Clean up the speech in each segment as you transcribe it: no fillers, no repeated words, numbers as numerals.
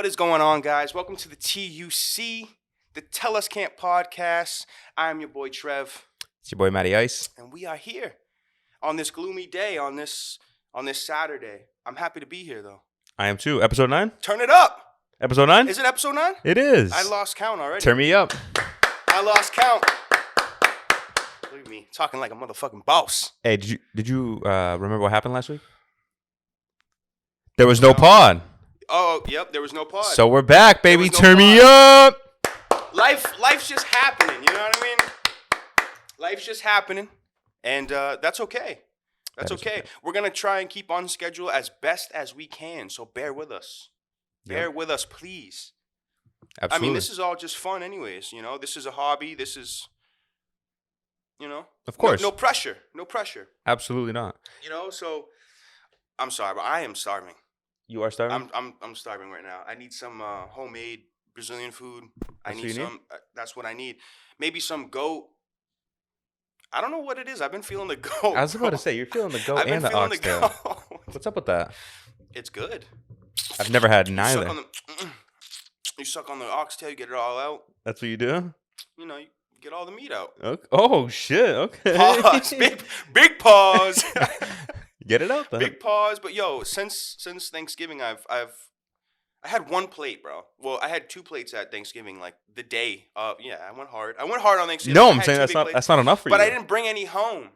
What is going on, guys? Welcome to the TUC, the Tell Us Can't podcast. I'm your boy Trev, It's your boy Matty Ice. and we are here on this gloomy day, on this Saturday. I'm happy to be here, though. I am too. Episode 9? Turn it up. Episode 9? Is it episode 9? It is. I lost count already. Turn me up. I lost count. Look at me, talking like a motherfucking boss. Hey, did you remember what happened last week? There was no pod. Oh, yep, there was no pod. So we're back, baby. No Turn me pod. up. Life's just happening, you know what I mean? Life's just happening, and that's okay. That's okay. We're going to try and keep on schedule as best as we can, so bear with us. Bear with us, please. Absolutely. I mean, this is all just fun anyways, you know? This is a hobby. This is, you know? Of course. No pressure. No pressure. Absolutely not. You know, so I'm sorry, but I am starving. You are starving? I'm starving right now. I need some homemade Brazilian food. That's I what need you some. That's what I need. Maybe some goat. I don't know what it is. I've been feeling the goat. I was about to say, you're feeling the goat I've been and the feeling oxtail. the goat. What's up with that? It's good. I've never had You neither. suck on the oxtail, you get it all out. That's what you do? You know, you get all the meat out. Okay. Oh, shit. Okay. Pause. Big pause. Get it out, then. Big pause. But yo, since Thanksgiving, I had one plate, bro. Well, I had 2 plates at Thanksgiving, like the day. Yeah, I went hard. I went hard on Thanksgiving. No, I I'm had saying 2 big that's not enough for you. But I didn't bring any home.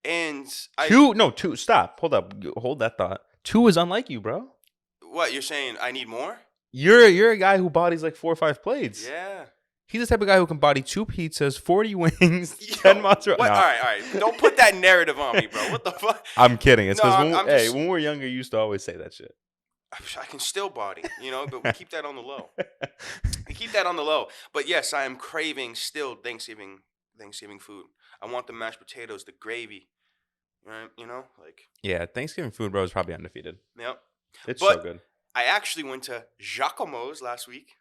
And Two. Stop. Hold up. Hold that thought. 2 is unlike you, bro. What, you're saying I need more? You're a guy who bodies like 4 or 5 plates. Yeah. He's the type of guy who can body 2 pizzas, 40 wings, Yo, 10 mozzarella. What? No. All right. Don't put that narrative on me, bro. What the fuck? I'm kidding. It's No, because I'm just- when we were younger, you used to always say that shit. I can still body, you know, but we keep that on the low. But yes, I am craving still Thanksgiving food. I want the mashed potatoes, the gravy, right? You know, like. Yeah, Thanksgiving food, bro, is probably undefeated. Yep. It's But- so good. I actually went to Giacomo's last weekend.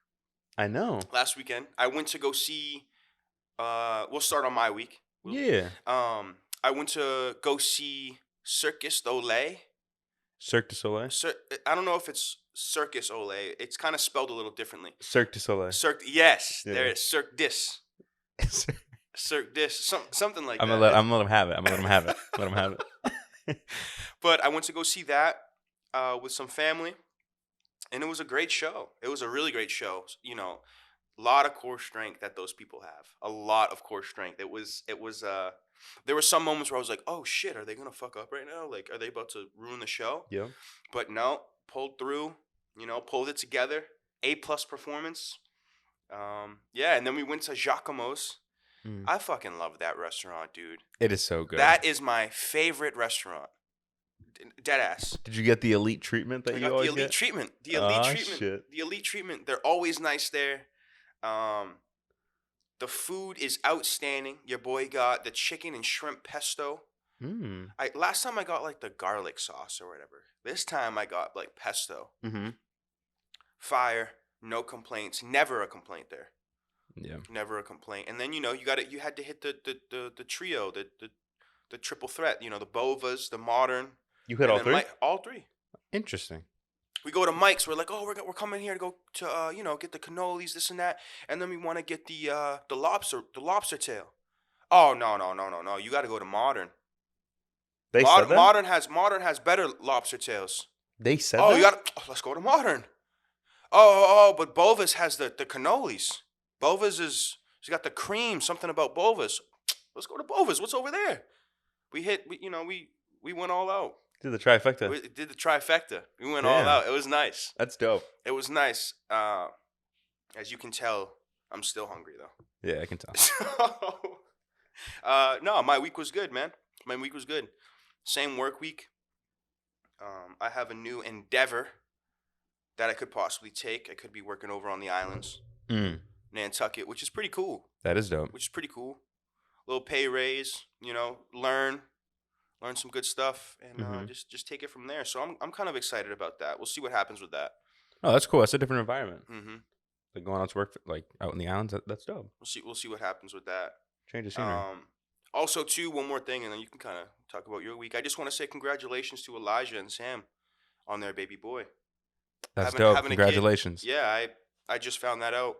I went to go see. We'll start on my week. Yeah. I went to go see Circus Olay. Cirque du Soleil. I don't know if it's Circus Olay. It's kind of spelled a little differently. Cirque du Soleil. Yes, Yeah. there it is. Cirque dis. Cirque dis. Something like I'm that. gonna let him have it. Let him have it. But I went to go see that with some family, and it was a great show. It was a really great show. You know, a lot of core strength that those people have. A lot of core strength. It was. There were some moments where I was like, "Oh shit, are they gonna fuck up right now? Like, are they about to ruin the show?" Yeah. But no, pulled through. You know, pulled it together. A+ performance. Yeah, and then we went to Giacomo's. I fucking love that restaurant, dude. It is so good. That is my favorite restaurant. Dead ass. Did you get the elite treatment that I you got always the elite get? treatment. The elite Aw, treatment. shit. The elite treatment. They're always nice there. The food is outstanding. Your boy got the chicken and shrimp pesto. Last time I got like the garlic sauce or whatever. This time I got like pesto. Mm-hmm. Fire. No complaints. Never a complaint there. Yeah. Never a complaint. And then you had to hit the trio, the triple threat. You know, the Bovas, the modern. You hit all 3? All 3. Interesting. We go to Mike's. We're like, oh, we're coming here to go to get the cannolis, this and that, and then we want to get the lobster tail. Oh no! You got to go to Modern. They said that? Modern has better lobster tails. They said Oh, that? let's go to Modern. Oh, but Bova's has the cannolis. Bova's she's got the cream. Something about Bova's. Let's go to Bova's. What's over there? We went all out. Did the trifecta. We did the trifecta. We went all out. It was nice. That's dope. It was nice. As you can tell, I'm still hungry though. Yeah, I can tell. So, no, my week was good, man. My week was good. Same work week. I have a new endeavor that I could possibly take. I could be working over on the islands, Nantucket, which is pretty cool. That is dope. Which is pretty cool. Little pay raise, learn some good stuff, and just take it from there. So I'm kind of excited about that. We'll see what happens with that. Oh, that's cool. That's a different environment. Mm-hmm. Like going out to work, like out in the islands. That's dope. We'll see what happens with that. Change the scenery. Also, too, one more thing, and then you can kind of talk about your week. I just want to say congratulations to Elijah and Sam on their baby boy. That's dope. having a Congratulations. kid. Yeah, I just found that out.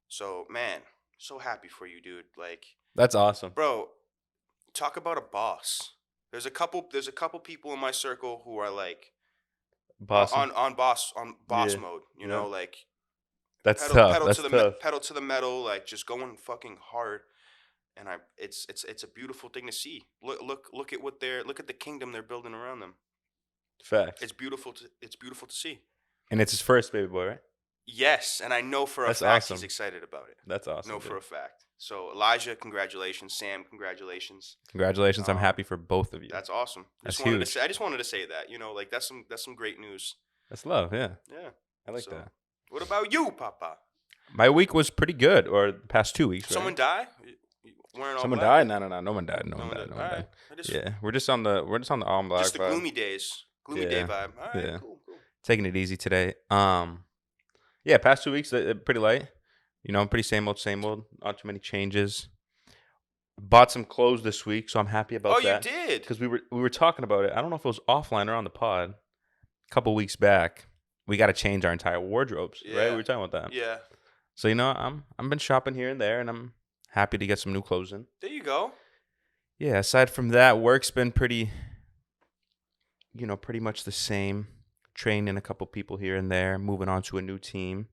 So man, so happy for you, dude. Like, That's awesome. bro, talk about a boss. There's a couple people in my circle who are like Bossing. on boss Yeah. mode. You Yeah. know, like That's tough. pedal That's to the tough. pedal to the metal, like just going fucking hard. And it's a beautiful thing to see. Look at look at the kingdom they're building around them. Facts. It's beautiful to see. And it's his first baby boy, right? Yes, and I know for a That's fact awesome. he's excited about it. That's awesome. Know dude. for a fact. So Elijah, congratulations. Sam, congratulations. Congratulations. I'm happy for both of you. That's awesome. That's huge. I just wanted to say that. You know, like that's some great news. That's love. Yeah. Yeah. I like that. What about you, Papa? My week was pretty good, or the past 2 weeks. Someone right? die? Wearing all Someone black? died? No. No one died. No one died. No one died. Right. Yeah, we're just on the all black. Just the vibe. gloomy days. Gloomy day vibe. All right, Yeah. cool. Taking it easy today. Yeah, past 2 weeks pretty light. You know, pretty same old. Not too many changes. Bought some clothes this week, so I'm happy about that. Oh, you did? Because we were talking about it. I don't know if it was offline or on the pod. A couple weeks back, we got to change our entire wardrobes, right? We were talking about that. Yeah. So you know, I've been shopping here and there, and I'm happy to get some new clothes in. There you go. Yeah. Aside from that, work's been pretty much the same. Training a couple people here and there, moving on to a new team.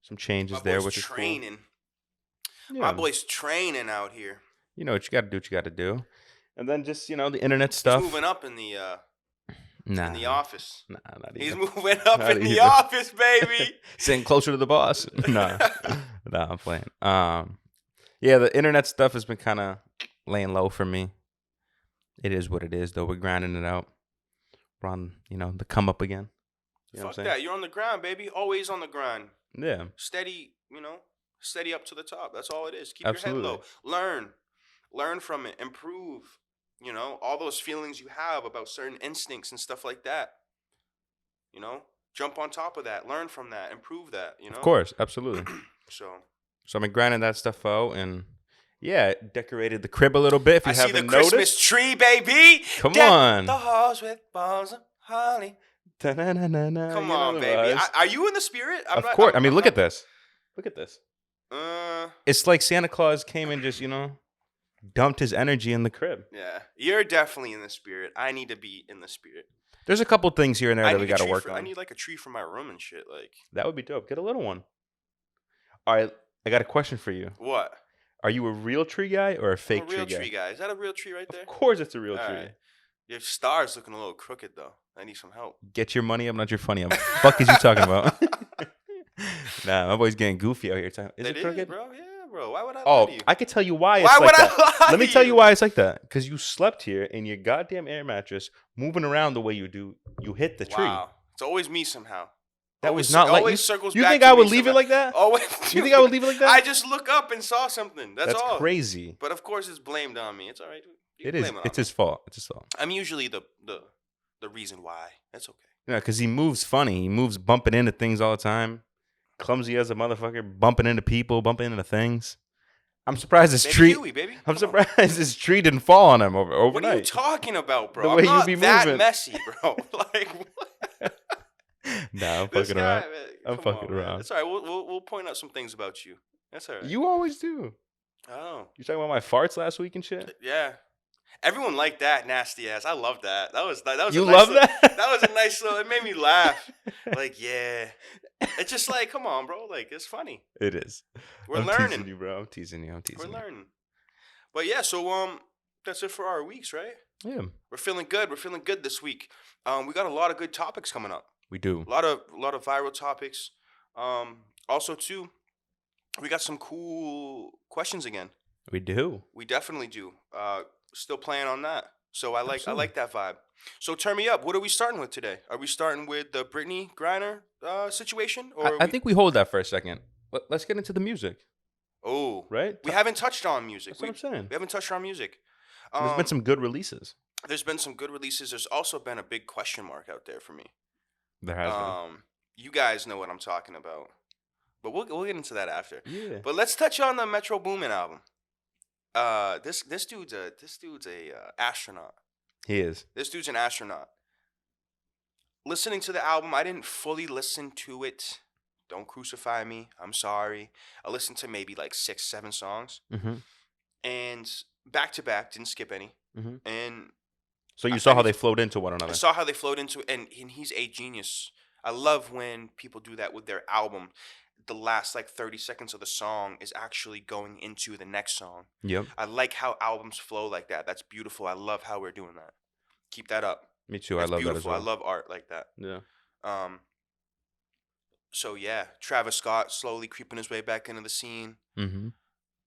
Some changes there, which is cool. Yeah. My boy's training out here. You know what you got to do. What you got to do, and then just the internet stuff. He's moving up in the in the office. Nah, not even. He's moving up in the office, baby. Sitting closer to the boss. Nah, I'm playing. Yeah, the internet stuff has been kind of laying low for me. It is what it is, though. We're grinding it out. We're on, the come up again. You know Fuck that. You're on the grind, baby. Always on the grind. Yeah. Steady, steady up to the top. That's all it is. Keep Absolutely. your head low. Learn from it. Improve. All those feelings you have about certain instincts and stuff like that. Jump on top of that. Learn from that. Improve that. Of course. Absolutely. So I've been grinding that stuff out, and yeah, decorated the crib a little bit. If you haven't noticed, I see the Christmas tree, baby. Come on. The halls with balls of holly. Come on, baby. Are you in the spirit? Of course. Look at this. Look at this. It's like Santa Claus came and just, dumped his energy in the crib. Yeah. You're definitely in the spirit. I need to be in the spirit. There's a couple things here and there that we got to work on. I need like a tree for my room and shit. Like that would be dope. Get a little one. All right. I got a question for you. What? Are you a real tree guy or a fake tree guy? I'm a real tree guy. Is that a real tree right there? Of course it's a real tree. Right. Your star's looking a little crooked, though. I need some help. Get your money up, not your funny up. What the fuck is you talking about? Nah, my boy's getting goofy out here. Is it crooked? Bro. Yeah, bro. Why would I lie to you? I could tell you why it's like that. Let me tell you why it's like that. Because you slept here in your goddamn air mattress, moving around the way you do. You hit the tree. Wow. It's always me somehow. That was not like always circles you back think to I would me leave somehow. it like that? Always. You think I would leave it like that? I just look up and saw something. That's all. That's crazy. But of course, it's blamed on me. It's all right. It is. It's his fault. It's his fault. I'm usually the reason why. That's okay. Yeah, because he moves funny. He moves bumping into things all the time. Clumsy as a motherfucker, bumping into people, bumping into things. I'm surprised this tree. Huey, baby. I'm surprised this tree didn't fall on him overnight. What are you talking about, bro? The way I'm not you be that moving. messy, bro. Like, what? Nah, I'm fucking around. I'm fucking around. Man. That's all right. We'll point out some things about you. That's all right. You always do. Oh. You talking about my farts last week and shit? Yeah. Everyone liked that nasty ass. I love that. That was you a nice love little, that? That was a nice little. It made me laugh. Like, yeah. It's just like, come on, bro. Like, it's funny. It is. We're I'm learning. Teasing you, bro. I'm teasing you. We're learning. But yeah, so that's it for our weeks, right? Yeah. We're feeling good. We're feeling good this week. We got a lot of good topics coming up. We do. A lot of viral topics. Also too, we got some cool questions again. We do. We definitely do. Still playing on that. So I like that vibe. So turn me up. What are we starting with today? Are we starting with the Brittney Griner situation? Or I think we hold that for a second. Let's get into the music. Oh, right. We haven't touched on music. That's what I'm saying. We haven't touched on music. There's been some good releases. There's been some good releases. There's also been a big question mark out there for me. There has been. You guys know what I'm talking about, but we'll get into that after. Yeah. But let's touch on the Metro Boomin album. This dude's a astronaut. He is. This dude's an astronaut. listening to the album, I didn't fully listen to it. Don't crucify me. I'm sorry. I listened to maybe like 6, 7 songs, Mhm. and back to back, didn't skip any. Mhm. And So you I saw how finished. they flowed into one I another. saw how they flowed into it, and he's a genius. I love when people do that with their album. The last like 30 seconds of the song is actually going into the next song. Yep. I like how albums flow like that. That's beautiful. I love how we're doing that. Keep that up. Me too. I That's love that as beautiful. I well. love art like that. Yeah. Um, so yeah, Travis Scott slowly creeping his way back into the scene. Mhm.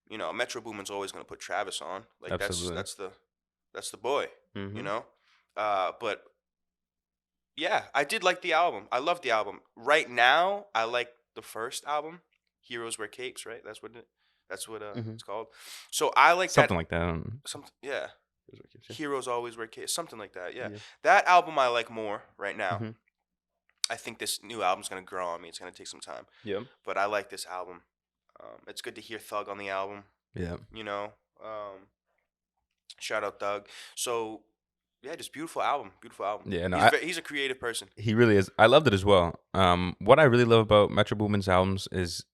You know, Metro Boomin's always gonna put Travis on. Like Absolutely. that's the boy. You Mhm. know, but yeah, I did like the album. I love the album. Right now, I like the first album, Heroes Wear Capes. Right, that's what Mhm. it's called. So I like Something that. like that. Something, yeah. Yeah. Heroes always wear capes. Something like that. Yeah, Yeah. that album I like more right now. Mhm. I think this new album's gonna grow on me. It's gonna take some time, Yep. but I like this album. It's good to hear Thug on the album. Yeah. You know, shout out Thug. So yeah, just beautiful album. Beautiful album. Yeah. No, He's a creative person. he really is. I loved it as well. What I really love about Metro Boomin's albums is,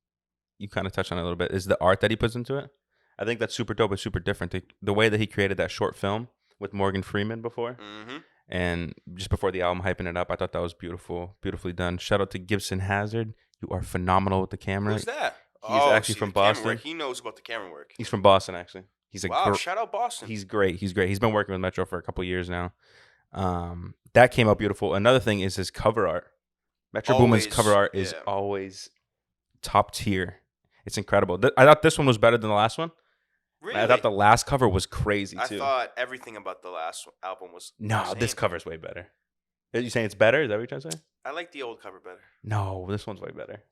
you kind of touched on it a little bit, is the art that he puts into it. I think that's super dope. It's super different. The way that he created that short film with Morgan Freeman before, Mm-hmm. and just before the album, hyping it up, I thought that was beautiful, beautifully done. Shout out to Gibson Hazard. You are phenomenal with the camera. Who's that? He's actually see, from the camera Boston. work. He knows about the camera work. He's from Boston, actually. He's a Wow, shout out Boston. He's great. He's great. He's been working with Metro for a couple years now. That came out beautiful. Another thing is his cover art. Metro Boomin's cover art is always top tier. It's incredible. I thought this one was better than the last one. Really? I thought the last cover was crazy I too. thought everything about the last album was No, insane. this cover's way better. Are you saying it's better? Is that what you're trying to say? I like the old cover better. No, this one's way better.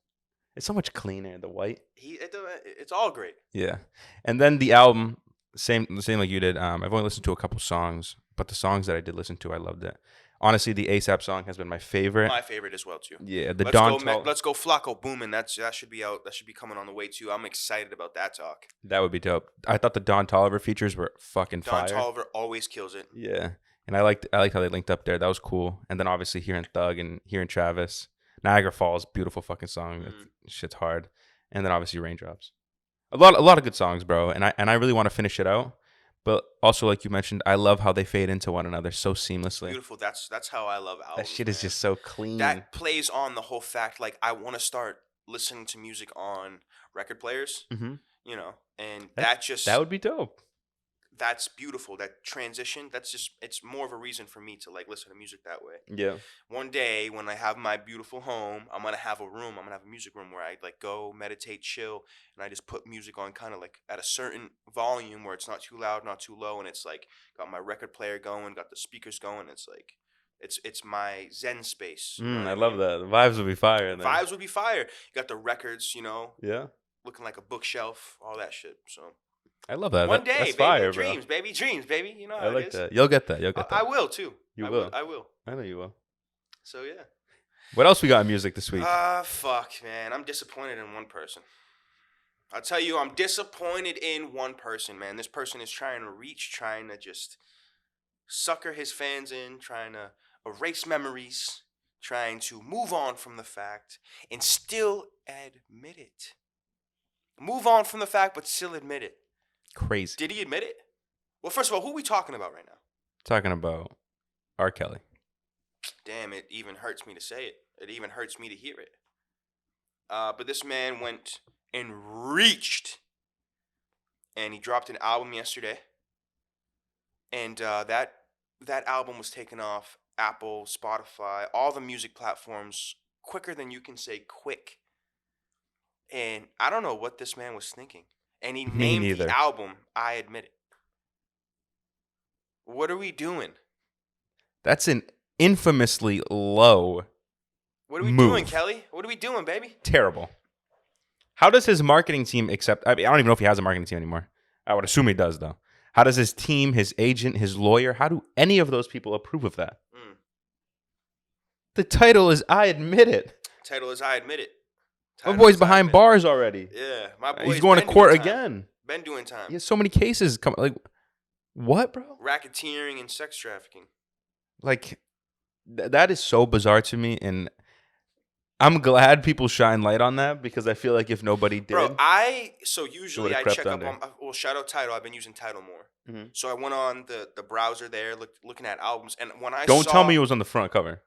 It's so much cleaner. The white. It's all great. Yeah, and then the album, same like you did. I've only listened to a couple songs, but the songs that I did listen to, I loved it. Honestly, the ASAP song has been my favorite. My favorite as well too. Yeah, the Let's go Flacco Boomin. That should be out. That should be coming on the way too. I'm excited about that talk. That would be dope. I thought the Don Toliver features were fucking fire. Don Toliver always kills it. Yeah, and I liked how they linked up there. That was cool. And then obviously hearing Thug and hearing Travis, Niagara Falls, beautiful fucking song. That shit's hard. And then obviously Raindrops. A lot of good songs, bro. And I really want to finish it out. But also, like you mentioned, I love how they fade into one another so seamlessly. Beautiful. That's how I love albums. That shit is just so clean. That plays on the whole fact. Like I want to start listening to music on record players. Mm-hmm. You know, and that would be dope. That's beautiful. That transition. It's more of a reason for me to like listen to music that way. Yeah. One day when I have my beautiful home, I'm gonna have a room. I'm gonna have a music room where I like go meditate, chill, and I just put music on kind of like at a certain volume where it's not too loud, not too low, and it's like got my record player going, got the speakers going. It's like it's my zen space. You know what I love that. The vibes would be fire. Vibes would be fire. You got the records, you know. Yeah. Looking like a bookshelf, all that shit. So. I love that. One day, that's baby, fire, dreams, bro. baby. You know how I like it is. that. You'll get that. You'll get that. I will too. You will. I will. I know you will. So yeah. What else we got in music this week? Fuck, man. I'm disappointed in one person. I'll tell you, I'm disappointed in one person, man. This person is trying to just sucker his fans in, trying to erase memories, trying to move on from the fact, and still admit it. Move on from the fact, but still admit it. Crazy. Did he admit it? Well, first of all, who are we talking about right now? Talking about R. Kelly. Damn, it even hurts me to say it. It even hurts me to hear it. But this man went and reached, and he dropped an album yesterday. And that album was taken off Apple, Spotify, all the music platforms quicker than you can say quick. And I don't know what this man was thinking. And he named the album I Admit It. What are we doing? That's an infamously low What are we move. doing, Kelly? What are we doing, baby? Terrible. How does his marketing team accept? I mean, I don't even know if he has a marketing team anymore. I would assume he does, though. How does his team, his agent, his lawyer, how do any of those people approve of that? The title is I Admit It. Title is I Admit It. My boy's behind bars already. Yeah, my boy. He's going to court again. Been doing time. He has so many cases coming. Like, what, bro? Racketeering and sex trafficking. Like, That is so bizarre to me, and I'm glad people shine light on that because I feel like if nobody did, Bro, usually would've I crept check up under. on, well, shout out Tidal. I've been using Tidal more. Mhm. So I went on the browser there, looking at albums, and when I Don't saw, tell me it was on the front cover.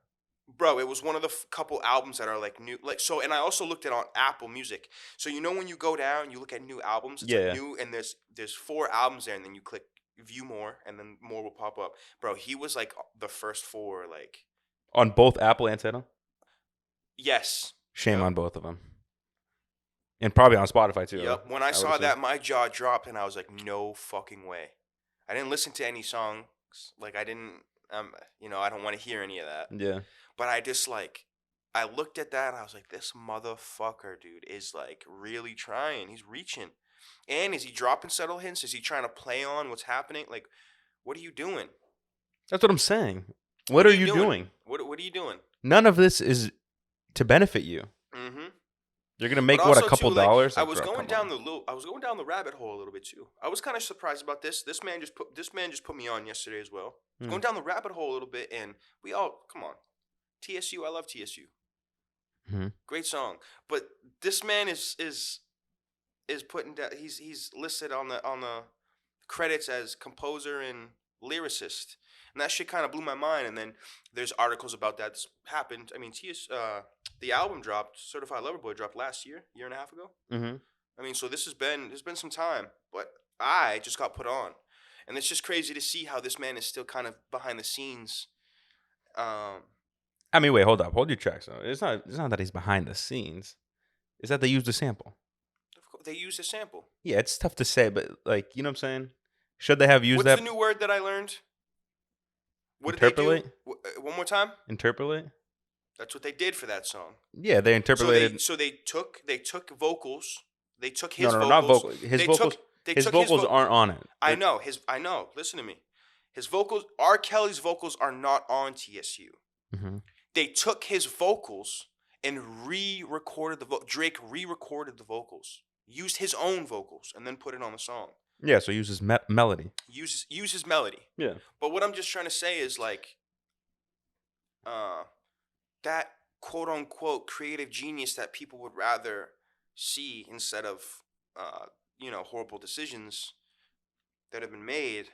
bro, it was one of the couple albums that are like new, like so. And I also looked at it on Apple Music. So you know when you go down, you look at new albums. It's like Yeah. new, and there's 4 albums there, and then you click view more, and then more will pop up. Bro, he was like the first 4, like On both Apple and Tidal? yes. Shame Yep. on both of them. And probably on Spotify too. Yep. When I would saw assume. that, my jaw dropped, and I was like, no fucking way. I didn't listen to any songs. Like I didn't, I don't want to hear any of that. Yeah. But I just like, I looked at that and I was like, this motherfucker, dude, is like really trying. He's reaching. And is he dropping subtle hints? Is he trying to play on what's happening? Like, what are you doing? That's what I'm saying. What are you doing? What are you doing? None of this is to benefit you. Mm-hmm. You're gonna make But what, a also, couple too, like, dollars? I Like, was bro, going come down on. I was going down the rabbit hole a little bit too. I was kind of surprised about this. This man just put me on yesterday as well. I was going down the rabbit hole a little bit, and we all come on. TSU, I love TSU. Mhm. Great song, but this man is putting down. He's listed on the credits as composer and lyricist, and that shit kind of blew my mind. And then there's articles about that's happened. I mean, the album dropped, Certified Lover Boy dropped last year and a half ago. Mhm. I mean, so there's been some time, but I just got put on, and it's just crazy to see how this man is still kind of behind the scenes. I mean, wait, hold up, hold your tracks. Though. It's not that he's behind the scenes. It's that they used a sample. Of course, they used a sample. Yeah, it's tough to say, but like, you know what I'm saying? Should they have used What's that? the new word that I learned? What Interpolate? did they do? One more time. Interpolate? That's what they did for that song. Yeah, they interpolated. So they took vocals. They took his no, vocals. not vocal. His They vocals. took they His took vocals aren't on it. I know I know. Listen to me. His vocals. R. Kelly's vocals are not on TSU. Mm-hmm. They took his vocals and re-recorded Drake re-recorded the vocals, used his own vocals, and then put it on the song. Yeah, so he uses melody. Use his melody. Yeah. But what I'm just trying to say is like, that quote unquote creative genius that people would rather see instead of horrible decisions that have been made.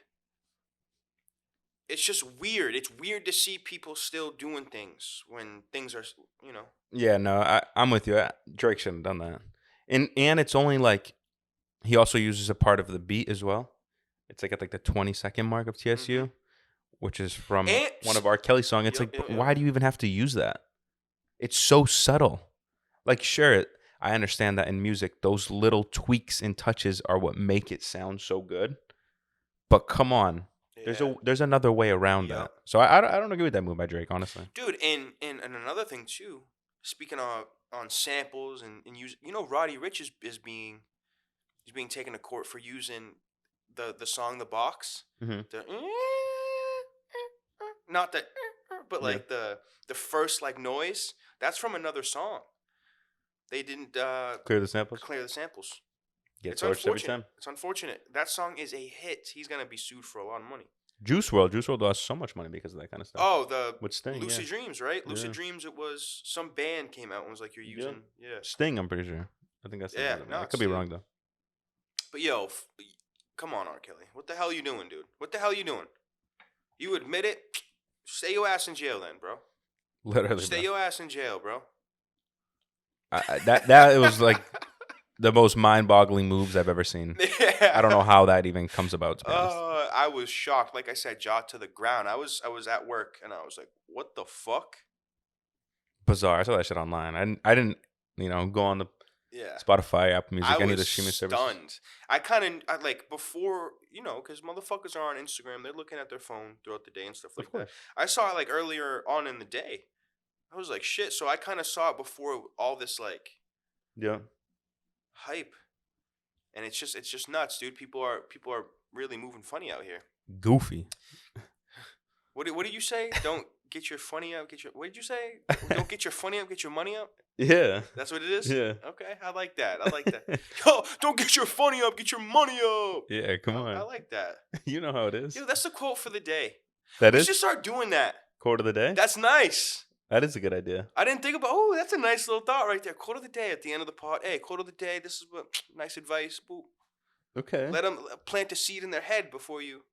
It's just weird. It's weird to see people still doing things when things are, Yeah, no, I'm with you. Drake shouldn't have done that. And it's only like he also uses a part of the beat as well. It's like at like the 20-second mark of TSU, which is from one of R. Kelly's songs. It's why do you even have to use that? It's so subtle. Like, sure, I understand that in music, those little tweaks and touches are what make it sound so good. But come on. Yeah. There's another way around that. So I don't agree with that move by Drake, honestly. Dude, and another thing too, speaking on samples and use, Roddy Ricch is being taken to court for using the song The Box. Mm-hmm. Not the but like the first like noise, that's from another song. They didn't clear the samples. It's unfortunate. It's unfortunate. That song is a hit. He's gonna be sued for a lot of money. Juice WRLD lost so much money because of that kind of stuff. Oh, with Sting, Lucid Dreams, right? Lucid Yeah. Dreams. It was some band came out and was like, "You're using Sting." I'm pretty sure. I think that's no, I could be wrong though. But come on, R. Kelly. What the hell you doing, dude? What the hell you doing? You admit it? Stay your ass in jail, then, bro. Literally, stay your ass in jail, bro. That it was like the most mind-boggling moves I've ever seen. Yeah. I don't know how that even comes about. To be honest. I was shocked. Like I said, jaw to the ground. I was at work and I was like, "What the fuck?" Bizarre. I saw that shit online. I didn't go on the Spotify, Apple Music, any of the streaming services. I was stunned. I kind of like before, because motherfuckers are on Instagram. They're looking at their phone throughout the day and stuff like that. I saw it like earlier on in the day. I was like, shit. So I kind of saw it before all this like hype, and it's just nuts, dude. People are really moving funny out here. Goofy. What did you say? Don't get your funny up. What did you say? Don't get your funny up. Get your money up. Yeah. That's what it is? Yeah. Okay, I like that. Yo, don't get your funny up. Get your money up. Yeah, come on. I like that. You know how it is. Yo, that's the quote for the day. Let's just start doing that. Quote of the day? That's nice. That is a good idea. I didn't think about. Oh, that's a nice little thought right there. Quote of the day at the end of the pod. Hey, quote of the day. This is what nice advice. Boop. Okay. Let them plant a seed in their head before you.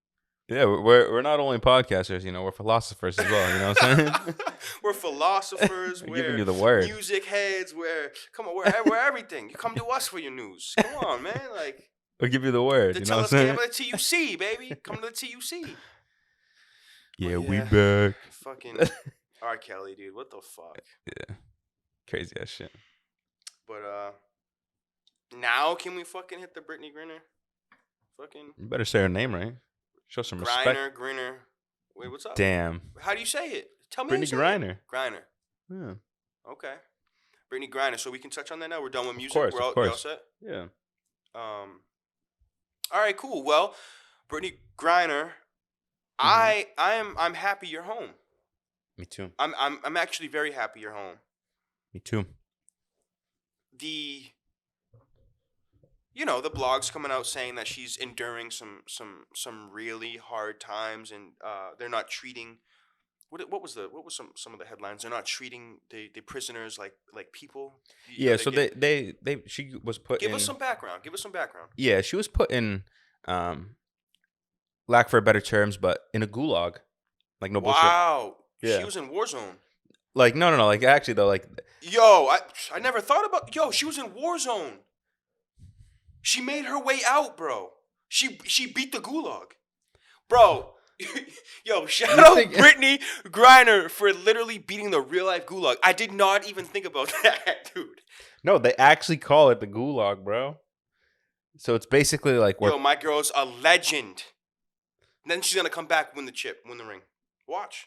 Yeah, we're not only podcasters, we're philosophers as well. You know what I'm saying? We're philosophers. We're We're giving you the word. Music heads. We're everything. You come to us for your news. Come on, man. Like. We'll give you the word. To You know tell what us I'm to saying? come to the TUC, baby. Come to the TUC. Yeah, But we back. Fucking R. Kelly, dude. What the fuck? Yeah. Crazy ass shit. But now can we fucking hit the Brittney Griner? Fucking You better say her name right. Show some respect. Griner. Wait, what's up? Damn. How do you say it? Tell me. Brittney Griner. Griner. Yeah. Okay. Brittney Griner. So we can touch on that now. We're done with music. Of course, We're all, of course. we all set. Yeah. All right, cool. Well, Brittney Griner, I'm happy you're home. Me too. I'm actually very happy you're home. Me too. The blogs coming out saying that she's enduring some really hard times, and they're not treating what was some of the headlines? They're not treating the prisoners like people. Yeah, so she was put Give in. us some background. Yeah, she was put in, lack for better terms, but in a gulag, like no bullshit. Wow. Yeah. She was in war zone. Like no, like actually though, like. Yo, I never thought about. Yo, she was in war zone. She made her way out, bro. She beat the gulag, bro. Yo, shout out Brittney Griner for literally beating the real life gulag. I did not even think about that, dude. No, they actually call it the gulag, bro. So it's basically like yo, my girl's a legend. And then she's gonna come back, win the ring. Watch.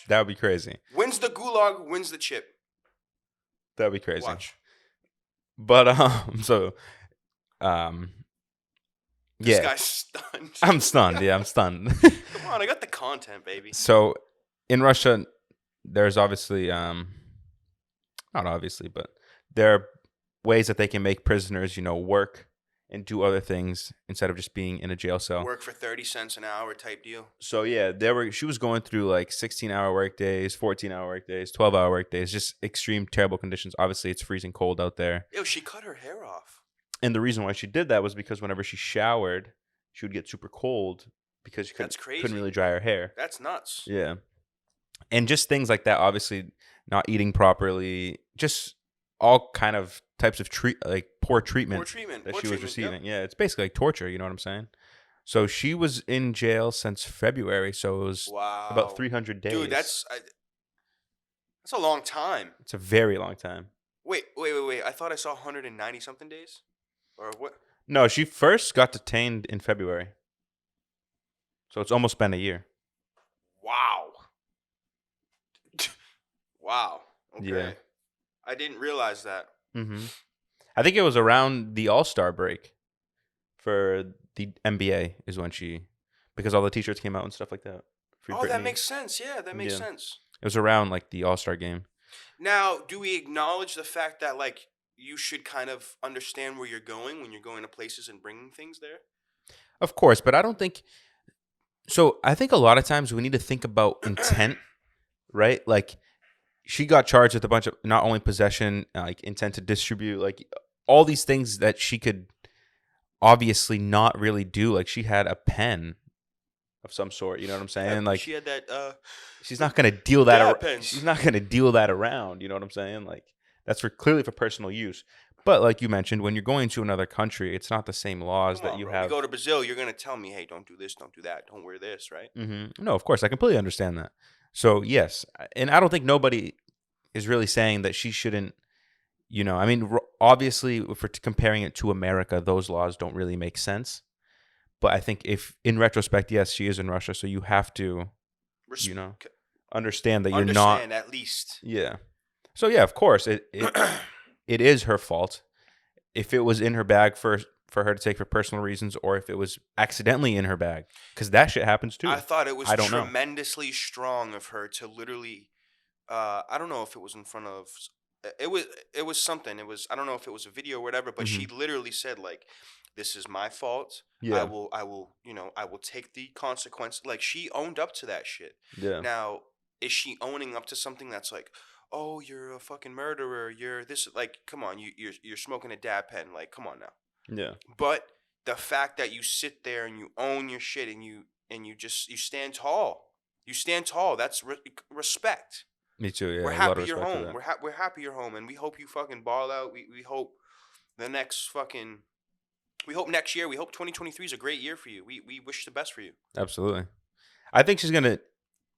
That would be crazy. Wins the gulag, wins the chip. That would be crazy. Watch. But This yeah. guy's stunned. I'm stunned. Yeah, I'm stunned. Come on, I got the content, baby. So in Russia, there's obviously not obviously, but there are ways that they can make prisoners, work and do other things instead of just being in a jail cell. Work for 30 cents an hour type deal. So yeah, she was going through like 16-hour work days, 14-hour work days, 12-hour work days, just extreme terrible conditions. Obviously, it's freezing cold out there. Yo, she cut her hair off. And the reason why she did that was because whenever she showered, she would get super cold because she couldn't really dry her hair. That's nuts. Yeah. And just things like that, obviously not eating properly, just all kind of types of poor treatment that she was receiving. Yep. Yeah, it's basically like torture, you know what I'm saying? So she was in jail since February, so it was about 300 days. Dude, that's a long time. It's a very long time. Wait. I thought I saw 190 something days. Or what? No, she first got detained in February. So it's almost been a year. Wow. Wow. Okay. Yeah. I didn't realize that. Mm-hmm. I think it was around the All-Star break for the NBA is when because all the T-shirts came out and stuff like that. That makes sense. Yeah, that makes sense. It was around like the All-Star game. Now, do we acknowledge the fact that like you should kind of understand where you're going when you're going to places and bringing things there? Of course, but I don't think so. I think a lot of times we need to think about intent, right? Like she got charged with a bunch of not only possession, like intent to distribute, like all these things that she could obviously not really do. Like she had a pen of some sort, you know what I'm saying? Like she had that. She's not gonna deal that. Pens. She's not gonna deal that around. You know what I'm saying? Like that's clearly for personal use. But like you mentioned, when you're going to another country, it's not the same laws that you have. You go to Brazil, you're gonna tell me, hey, don't do this, don't do that, don't wear this, right? Mm-hmm. No, of course, I completely understand that. So yes, and I don't think nobody is really saying that she shouldn't. I mean, obviously, if we're comparing it to America, those laws don't really make sense. But I think if, in retrospect, yes, she is in Russia, so you have to, understand that you're not. Understand at least. Yeah. So yeah, of course, it is her fault. If it was in her bag for her to take for personal reasons, or if it was accidentally in her bag, because that shit happens too. I thought it was tremendously strong of her to literally. I don't know if it was in front of. It was something. It was, I don't know if it was a video or whatever, but she literally said like, "This is my fault. Yeah. I will take the consequences." Like she owned up to that shit. Yeah. Now, is she owning up to something that's like, oh, you're a fucking murderer, you're this, like, come on, you're smoking a dab pen, like, come on now. Yeah. But the fact that you sit there and you own your shit and you stand tall, that's respect. Me too. Yeah. We're A lot happy of you're respect for home. that. We're happy you're home, and we hope you fucking ball out. We hope the next fucking. We hope next year. We hope 2023 is a great year for you. We wish the best for you. Absolutely. I think she's gonna.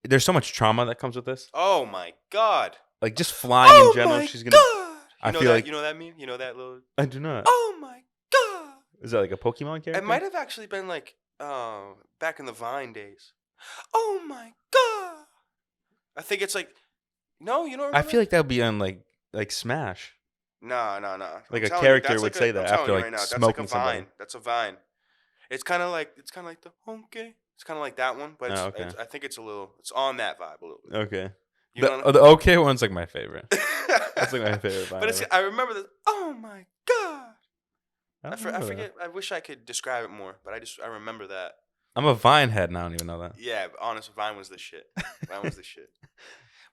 There's so much trauma that comes with this. Oh my god. Like just flying in general, my she's gonna. god. I know feel that, like you know that meme. You know that little. I do not. Oh my god. Is that like a Pokemon character? It might have actually been like back in the Vine days. Oh my god. I think it's like. No, you don't remember? I feel like that would be on like Smash. Nah. Like I'm a telling character that's would like say I'm that telling after you like right now, that's like smoking a somebody. Vine. That's a Vine. It's kind of like the okay. It's kind of like that one, but Oh, okay. I think it's on that vibe a little bit. Okay. You know The okay one's like my favorite. That's like my favorite vibe. But I remember this. Oh my god. I don't know. forget. I wish I could describe it more, but I remember that. I'm a Vine head and I don't even know that. Yeah, but honest, Vine was the shit. Vine was the shit.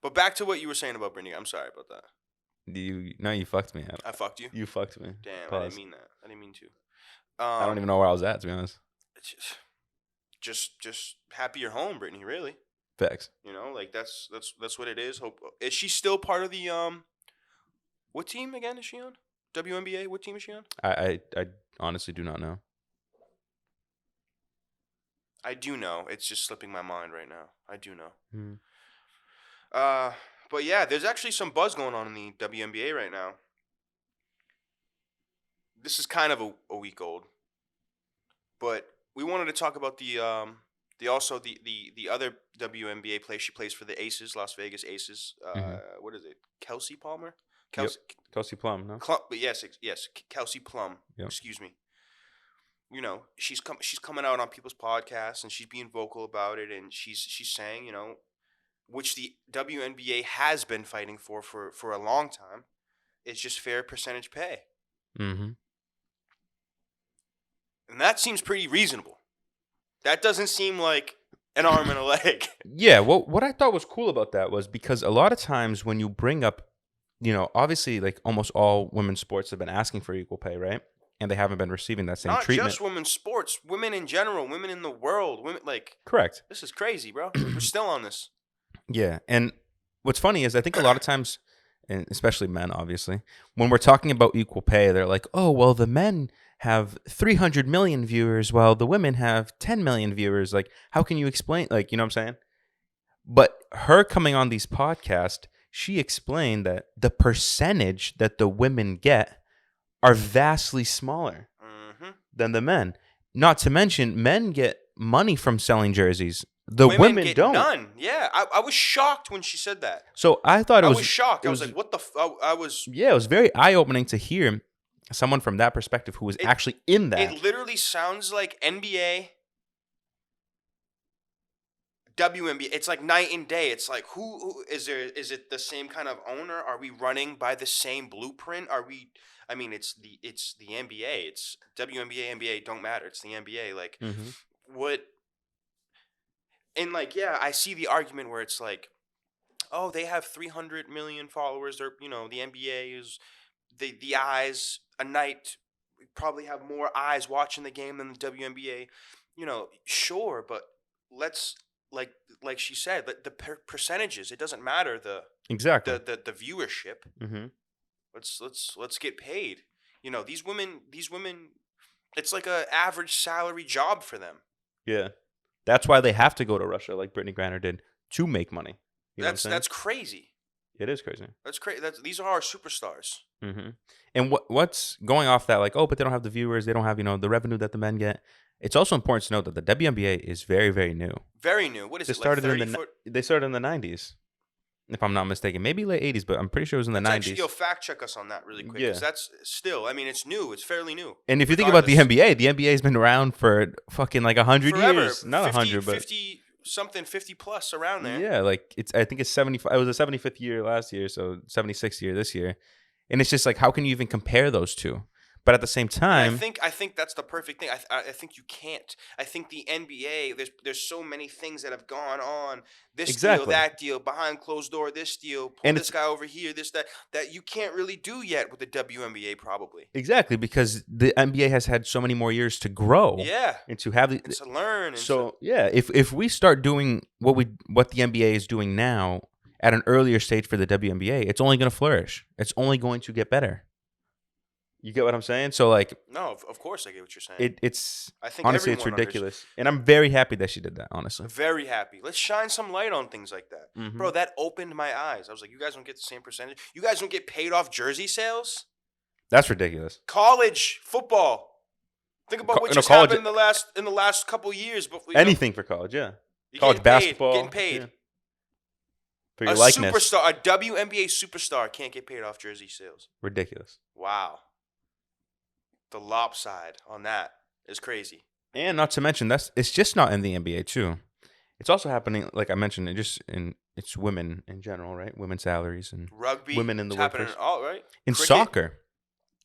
But back to what you were saying about Brittney. I'm sorry about that. You fucked me. I fucked you. You fucked me. Damn, Pause. I didn't mean that. I didn't mean to. I don't even know where I was at, to be honest. Just happy you're home, Brittney. Really. Facts. You know, like that's what it is. Hope is she still part of the what team again is she on? WNBA. What team is she on? I honestly do not know. I do know. It's just slipping my mind right now. I do know. Hmm. But yeah, there's actually some buzz going on in the WNBA right now. This is kind of a week old, but we wanted to talk about the other WNBA player. She plays for the Aces, Las Vegas Aces. What is it? Kelsey Palmer? Kelsey Plum, no? But yes, Kelsey Plum. Yep. Excuse me. You know, she's coming out on people's podcasts and she's being vocal about it, and she's saying, you know, which the WNBA has been fighting for a long time, it's just fair percentage pay. Mm-hmm. And that seems pretty reasonable. That doesn't seem like an arm and a leg. Yeah, what I thought was cool about that was because a lot of times when you bring up, you know, obviously like almost all women's sports have been asking for equal pay, right? And they haven't been receiving that same treatment. Not just women's sports, women in general, women in the world, women like. Correct. This is crazy, bro. We're still on this. Yeah, and what's funny is I think a lot of times, and especially men, obviously, when we're talking about equal pay, they're like, oh, well, the men have 300 million viewers while the women have 10 million viewers. Like, how can you explain? Like, you know what I'm saying? But her coming on these podcasts, she explained that the percentage that the women get are vastly smaller than the men. Not to mention, men get money from selling jerseys. The women get don't. None. Yeah, I was shocked when she said that. So I thought I was shocked. I was like, what the I was. Yeah, it was very eye-opening to hear someone from that perspective who was actually in that. It literally sounds like NBA, WNBA. It's like night and day. It's like who is there? Is it the same kind of owner? Are we running by the same blueprint? Are we? I mean, it's the NBA. It's WNBA, NBA don't matter. It's the NBA. Like what? And like, yeah, I see the argument where it's like, oh, they have 300 million followers. They're, you know, the NBA is the eyes a night. We probably have more eyes watching the game than the WNBA. You know, sure, but let's like she said, the percentages. It doesn't matter the viewership. Mm-hmm. Let's get paid. You know, these women. It's like a average salary job for them. Yeah. That's why they have to go to Russia, like Brittney Griner did, to make money. You know that's crazy. It is crazy. That's crazy. These are our superstars. Mm-hmm. And what's going off that, like, oh, but they don't have the viewers, they don't have, you know, the revenue that the men get. It's also important to note that the WNBA is very, very new. Very new. What is it? They started in the 90s, if I'm not mistaken. Maybe late 80s, but I'm pretty sure it was in the 90s. Actually, fact check us on that really quick, because that's still, I mean, it's new. It's fairly new. And if you think about the NBA has been around for fucking like 100 years. Not 100, but 50 something, 50 plus around there. Yeah, like I think it's 75. It was a 75th year last year, so 76th year this year. And it's just like, how can you even compare those two? But at the same And time, I think that's the perfect thing. I think you can't. I think the NBA, there's so many things that have gone on. This deal, exactly. that deal, behind closed door, this deal, pull And this it's guy over here, this that you can't really do yet with the WNBA probably. exactly because the NBA has had so many more years to grow Yeah, and to have and to learn. And so yeah, if we start doing what the NBA is doing now at an earlier stage for the WNBA, it's only going to flourish. It's only going to get better. You get what I'm saying? So like, no, of course I get what you're saying. it's I think honestly it's everyone ridiculous, and I'm very happy that she did that. Honestly, very happy. Let's shine some light on things like that, Mhm. bro. That opened my eyes. I was like, you guys don't get the same percentage. You guys don't get paid off jersey sales. That's ridiculous. College football. Think about what just college- happened in the last couple years. But Anything for college, yeah. you College basketball, getting paid. yeah. For your A likeness, superstar, a WNBA superstar, can't get paid off jersey sales. ridiculous. Wow, the lopside on that is crazy. And not to mention it's just not in the NBA too. It's also happening, like I mentioned, it's women in general, right? Women's salaries and Rugby, women in the it's happening workforce. all right. In Cricket? soccer.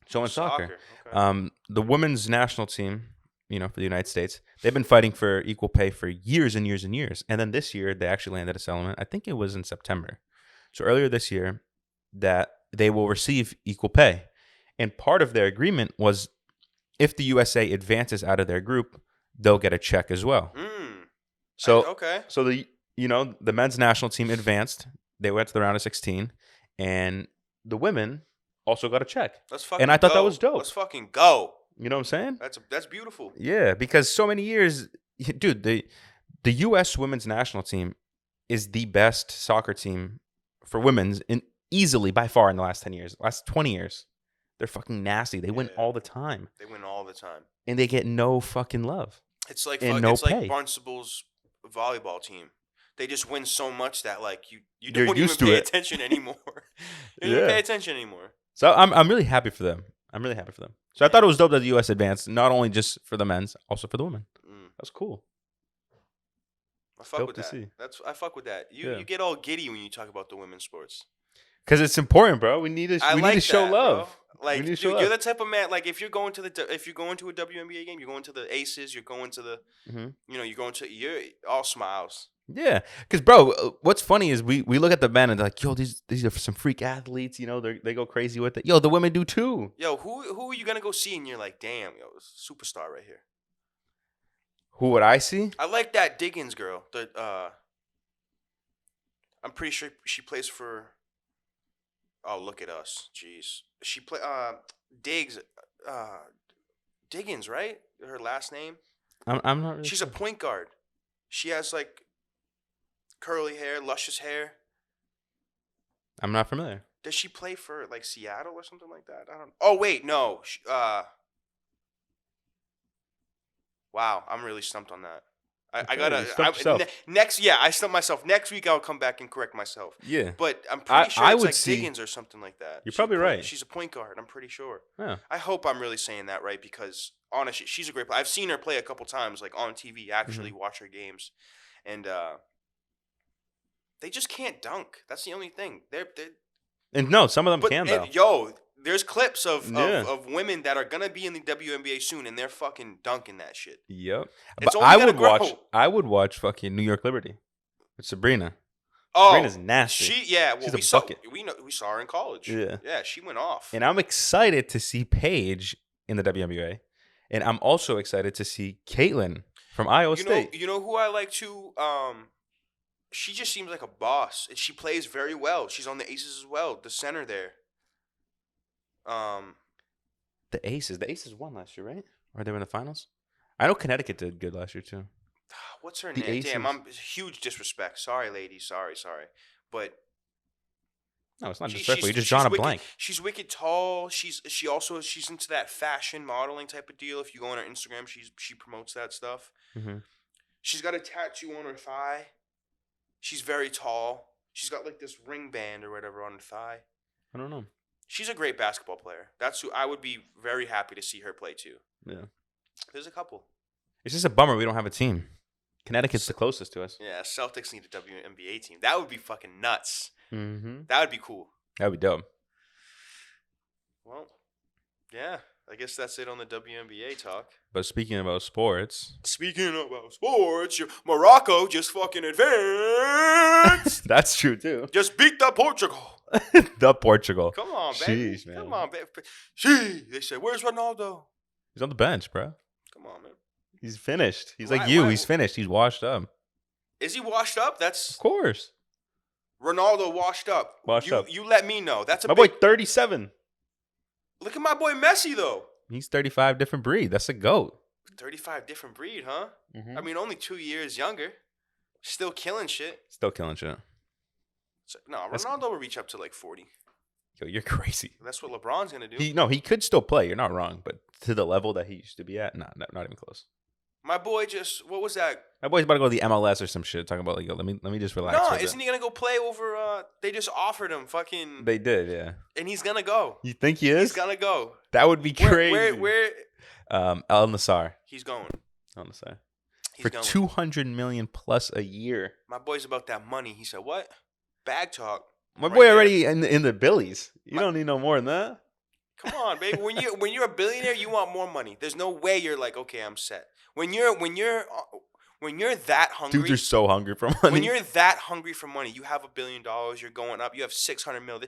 So in soccer. Okay. The women's national team, for the United States, they've been fighting for equal pay for years and years and years. And then this year, they actually landed a settlement. I think it was in September. So earlier this year, that they will receive equal pay. And part of their agreement was if the USA advances out of their group, they'll get a check as well. So okay. So the men's national team advanced. They went to the round of 16, and the women also got a check. Let's fucking And I thought go. that was dope. Let's fucking go. You know what I'm saying? That's beautiful. Yeah, because so many years, dude, the U.S. women's national team is the best soccer team for women's easily by far in the last 10 years, last 20 years. They're fucking nasty. They win all the time. They win all the time. And they get no fucking love. It's like and no pay. like Barnstable's volleyball team. They just win so much that like you You're don't used even to pay it. attention anymore. You don't even pay attention anymore. So I'm really happy for them. I'm really happy for them. So I thought it was dope that the U.S. advanced, not only just for the men's, also for the women. That was cool. I fuck Dope with to that. see. I fuck with that. You get all giddy when you talk about the women's sports. Because it's important, bro. We need to show love. Bro. Like, dude, you're the type of man. Like, if you're going to a WNBA game, you're going to the Aces. You're going to the, you're all smiles. Yeah, because bro, what's funny is we look at the men and they're like, yo, these are some freak athletes. They go crazy with it. Yo, the women do too. Yo, who are you gonna go see? And you're like, damn, yo, superstar right here. Who would I see? I like that Diggins girl. I'm pretty sure she plays for. Oh, look at us. Jeez. She play Diggins, right? Her last name? I'm not really She's sure. a point guard. She has like curly hair, luscious hair. I'm not familiar. Does she play for like Seattle or something like that? I don't. Oh wait, no. Wow, I'm really stumped on that. I gotta you stumped yourself. next. Yeah, I stumped myself. Next week I'll come back and correct myself. Yeah. But I'm pretty sure I it's would like see- Diggins or something like that. You're probably right. She's a point guard. I'm pretty sure. Yeah. I hope I'm really saying that right because honestly, she's a great player. I've seen her play a couple times, like on TV. Actually, watch her games, and they just can't dunk. That's the only thing. And no, some of them can though. Yo, there's clips of women that are gonna be in the WNBA soon, and they're fucking dunking that shit. Yep. It's But only gonna grow. I would watch fucking New York Liberty with Sabrina. Oh, Sabrina's nasty. Well, She's a bucket. We saw her in college. Yeah. Yeah, she went off. And I'm excited to see Paige in the WNBA. And I'm also excited to see Caitlin from Iowa State. You know who I like too? She just seems like a boss. And she plays very well. She's on the Aces as well. The center there. The Aces won last year, right? Or they were in the finals? I know Connecticut did good last year too. What's her The name? Aces. Damn, I'm huge disrespect. Sorry, ladies. Sorry. But No, it's not disrespectful. You're just drawing a blank. She's wicked tall. She's into that fashion modeling type of deal. If you go on her Instagram, she promotes that stuff. Mm-hmm. She's got a tattoo on her thigh. She's very tall. She's got like this ring band or whatever on her thigh. I don't know. She's a great basketball player. That's who I would be very happy to see her play too. Yeah. There's a couple. It's just a bummer we don't have a team. Connecticut's the closest to us. Yeah, Celtics need a WNBA team. That would be fucking nuts. Mm-hmm. That would be cool. That would be dope. Well, yeah. I guess that's it on the WNBA talk. But speaking about sports. Speaking about sports, Morocco just fucking advanced. That's true, too. Just beat the Portugal. The Portugal. Come on, baby. Sheesh, man. Come on, baby. They said, where's Ronaldo? He's on the bench, bro. Come on, man. He's finished. He's like you. He's finished. He's washed up. Is he washed up? That's of course. Ronaldo washed up. Washed up. You let me know. That's a my boy 37. Look at my boy Messi though. He's 35 different breed. That's a goat. 35 different breed, huh? Mm-hmm. I mean, only 2 years younger. Still killing shit. Still killing shit. So, no, Ronaldo will reach up to like 40. Yo, you're crazy. That's what LeBron's gonna do. He could still play. You're not wrong, but to the level that he used to be at, not even close. My boy just what was that? My boy's about to go to the MLS or some shit. Talking about like, yo, let me just relax. No, isn't he gonna go play over? They just offered him fucking. They did, yeah. And he's gonna go. You think he is? He's gonna go. That would be crazy. Where? Al Nassr. He's going. Al Nassr. He's For going. $200 million plus a year. My boy's about that money. He said, "What? Bag talk." My boy already in the billies. You don't need no more than that. Come on, baby. When you're a billionaire, you want more money. There's no way you're like, okay, I'm set. When you're that hungry, Dudes are so hungry for money. When you're that hungry for money, you have $1 billion. You're going up. You have 600 mil.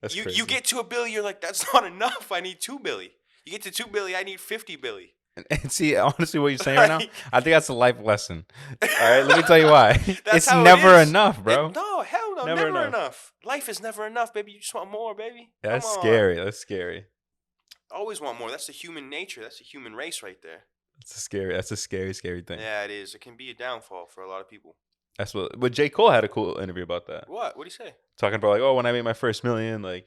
That's crazy. You get to $1 billion. You're like, that's not enough. I need $2 billion. You get to $2 billion. I need $50 billion. And see, honestly, what you're saying right now, I think that's a life lesson. All right, let me tell you why. It's never enough, bro. No, hell no, never enough. Life is never enough, baby. You just want more, baby. That's scary. That's scary. Always want more. That's the human nature. That's the human race right there. That's a scary thing. Yeah, it is. It can be a downfall for a lot of people. That's but J. Cole had a cool interview about that. What? What did he say? Talking about like, oh, when I made my first million, like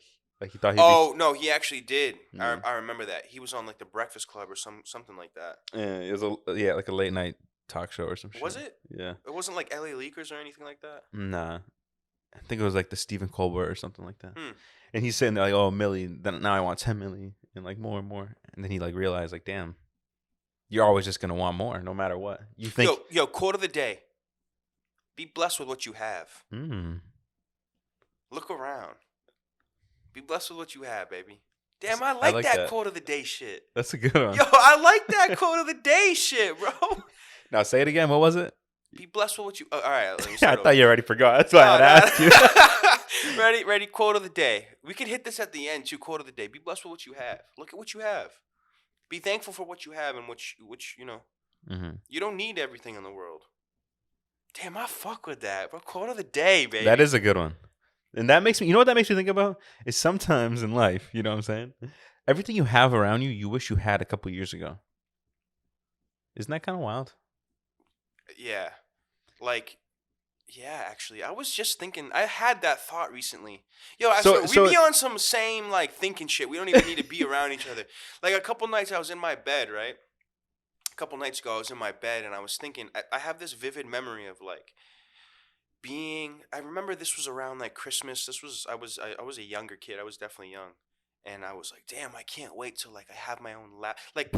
he thought no, he actually did. Yeah. I remember that. He was on like the Breakfast Club or something like that. Yeah, it was like a late night talk show or some shit. Was it? Yeah. It wasn't like LA Leakers or anything like that? Nah. I think it was like the Stephen Colbert or something like that. And he's sitting there like, oh, $1 million. Then now I want 10 million and like more and more. And then he like realized like, damn, you're always just gonna want more no matter what. You think? Yo, quote of the day. Be blessed with what you have. Look around. Be blessed with what you have, baby. Damn, I like that quote of the day shit. That's a good one. Yo, I like that quote of the day shit, bro. Now say it again. What was it? Be blessed with what you. All right, let me I start thought you already forgot. That's why I had asked you. Ready. Quote of the day. We can hit this at the end too. Quote of the day. Be blessed with what you have. Look at what you have. Be thankful for what you have and which you know. You don't need everything in the world. Damn, I fuck with that, bro. Quote of the day, baby. That is a good one. And that makes me, you know what that makes me think about? Is sometimes in life, you know what I'm saying? Everything you have around you, you wish you had a couple years ago. Isn't that kind of wild? Yeah. Like, yeah, actually. I was just thinking, I had that thought recently. Yo, we be on some same, like, thinking shit. We don't even need to be around each other. Like, a couple nights I was in my bed, right? A couple nights ago I was in my bed and I was thinking, I have this vivid memory of, like, I remember this was around like Christmas. I was a younger kid. I was definitely young. And I was like, damn, I can't wait till like I have my own like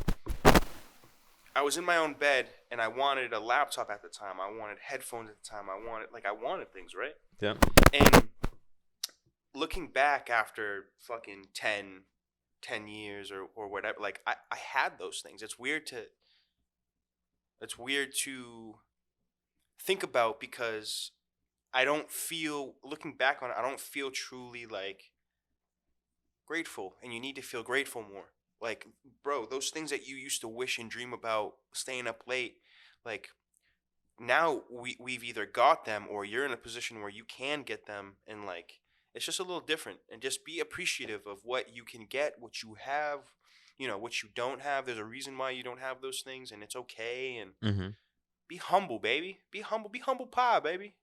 I was in my own bed and I wanted a laptop at the time. I wanted headphones at the time. I wanted things, right? Yeah. And looking back after fucking 10 years or whatever, like I had those things. It's weird to think about because looking back on it, I don't feel truly like grateful, and you need to feel grateful more. Like, bro, those things that you used to wish and dream about, staying up late, like now we've either got them or you're in a position where you can get them, and like it's just a little different. And just be appreciative of what you can get, what you have, you know, what you don't have. There's a reason why you don't have those things, and it's okay. And be humble, baby. Be humble pie, baby.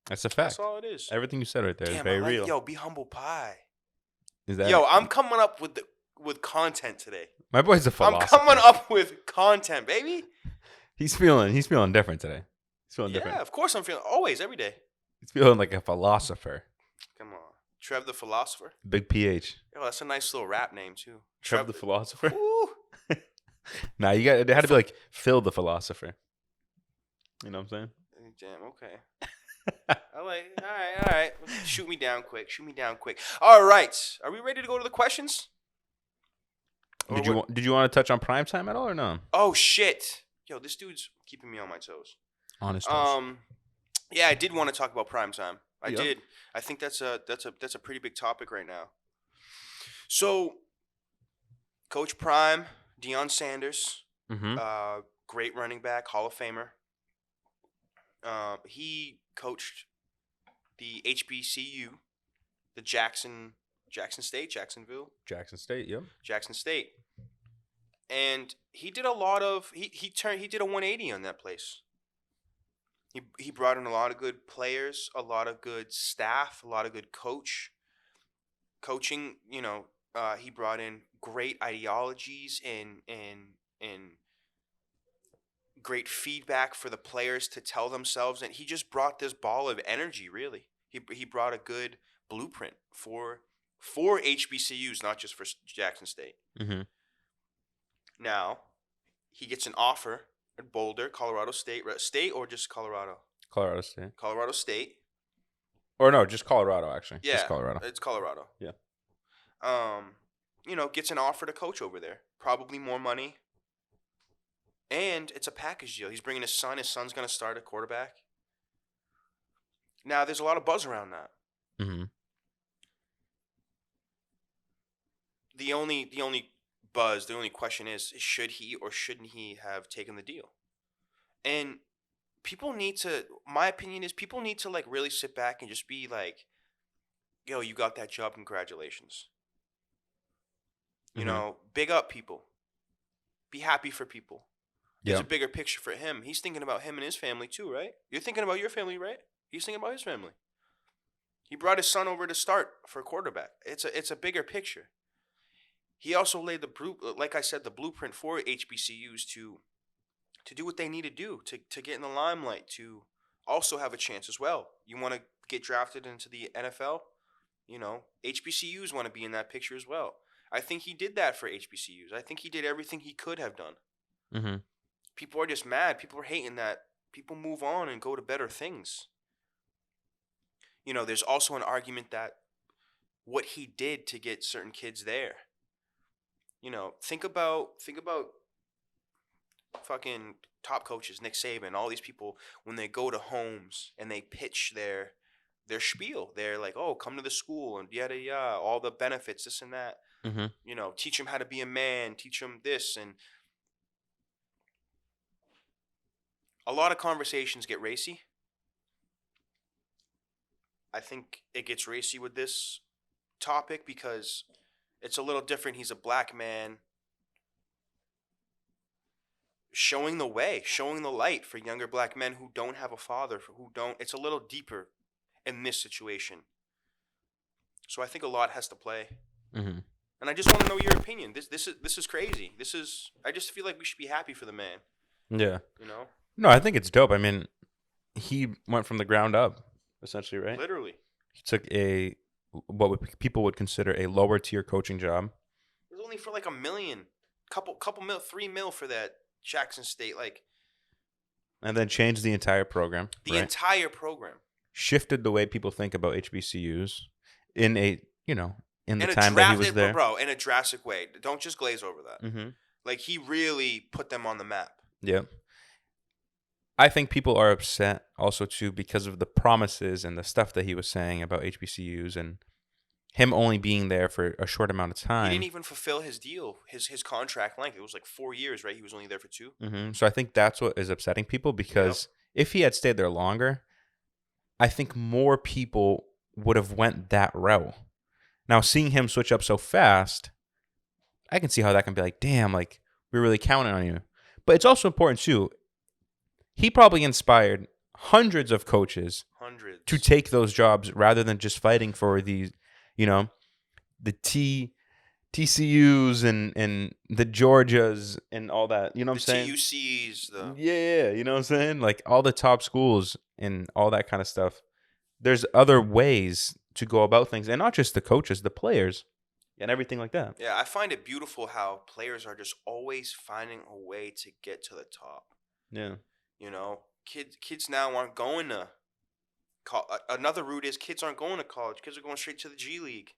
That's a fact. That's all it is. Everything you said right there is very real. Yo, be humble pie. Is that? Yo, I'm coming up with content today. My boy's a philosopher. I'm coming up with content, baby. He's feeling different today. He's feeling different. Yeah, of course I'm feeling. Always, every day. He's feeling like a philosopher. Come on, Trev the Philosopher. Big PH. Yo, that's a nice little rap name too. Trev the Philosopher. Ooh. Nah, it had to be like Phil the Philosopher. You know what I'm saying? Damn. Okay. All right. Shoot me down quick. All right. Are we ready to go to the questions? Or Did you what? did you want to touch on primetime at all or no? Oh shit! Yo, this dude's keeping me on my toes. Honest touch. Um, yeah, I did want to talk about primetime. I Yeah. did. I think that's a pretty big topic right now. So, Coach Prime, Deion Sanders, Mm-hmm. great running back, Hall of Famer. He coached the HBCU, the Jackson State. Yep. Jackson State, and he did a lot of he did a 180 on that place. He brought in a lot of good players, a lot of good staff, a lot of good coaching. He brought in great ideologies and great feedback for the players to tell themselves, and he just brought this ball of energy. Really, he brought a good blueprint for HBCUs, not just for Jackson State. Mm-hmm. Now, he gets an offer at Boulder, Colorado State, or just Colorado. Colorado State. Colorado State. Or no, just Colorado actually. Yeah, Just Colorado. it's Colorado. Yeah. Gets an offer to coach over there. Probably more money. And it's a package deal. He's bringing his son. His son's going to start at quarterback. Now, there's a lot of buzz around that. Mm-hmm. The only buzz, the only question is should he or shouldn't he have taken the deal? And my opinion is people need to like really sit back and just be like, yo, you got that job, congratulations. Mm-hmm. Big up people. Be happy for people. There's Yeah. a bigger picture for him. He's thinking about him and his family too, right? You're thinking about your family, right? He's thinking about his family. He brought his son over to start for quarterback. It's a bigger picture. He also laid like I said, the blueprint for HBCUs to do what they need to do to get in the limelight, to also have a chance as well. You want to get drafted into the NFL? HBCUs want to be in that picture as well. I think he did that for HBCUs. I think he did everything he could have done. Mm-hmm. People are just mad. People are hating that. People move on and go to better things. There's also an argument that what he did to get certain kids there. Think about fucking top coaches, Nick Saban, all these people, when they go to homes and they pitch their spiel. They're like, oh, come to the school and yada yada, all the benefits, this and that. Mm-hmm. Teach them how to be a man, teach them this, and a lot of conversations get racy. I think it gets racy with this topic because it's a little different. He's a black man showing the way, showing the light for younger black men who don't have a father, it's a little deeper in this situation. So I think a lot has to play. Mm-hmm. And I just want to know your opinion. This is crazy. I just feel like we should be happy for the man. Yeah. No, I think it's dope. I mean, he went from the ground up, essentially, right? Literally. He took people would consider a lower tier coaching job. It was only for like $1 million, couple mil, $3 million for that Jackson State, And then changed the entire program. The entire program. Shifted the way people think about HBCUs in the In time that he was there. Bro, in a drastic way. Don't just glaze over that. Mm-hmm. He really put them on the map. Yep. I think people are upset also too because of the promises and the stuff that he was saying about HBCUs and him only being there for a short amount of time. He didn't even fulfill his deal, his contract length. It was like 4 years, right? He was only there for 2. Mm-hmm. So I think that's what is upsetting people because if he had stayed there longer, I think more people would have went that route. Now, seeing him switch up so fast, I can see how that can be like, damn, like, we're really counting on you. But it's also important, too. He probably inspired hundreds of coaches to take those jobs rather than just fighting for these, the TCUs and the Georgias and all that. You know what I'm saying? The TUCs. Yeah, you know what I'm saying? Like, all the top schools and all that kind of stuff. There's other ways to go about things, and not just the coaches, the players, and everything like that. Yeah, I find it beautiful how players are just always finding a way to get to the top. Yeah. Kids now aren't going to another route is kids aren't going to college. Kids are going straight to the G League.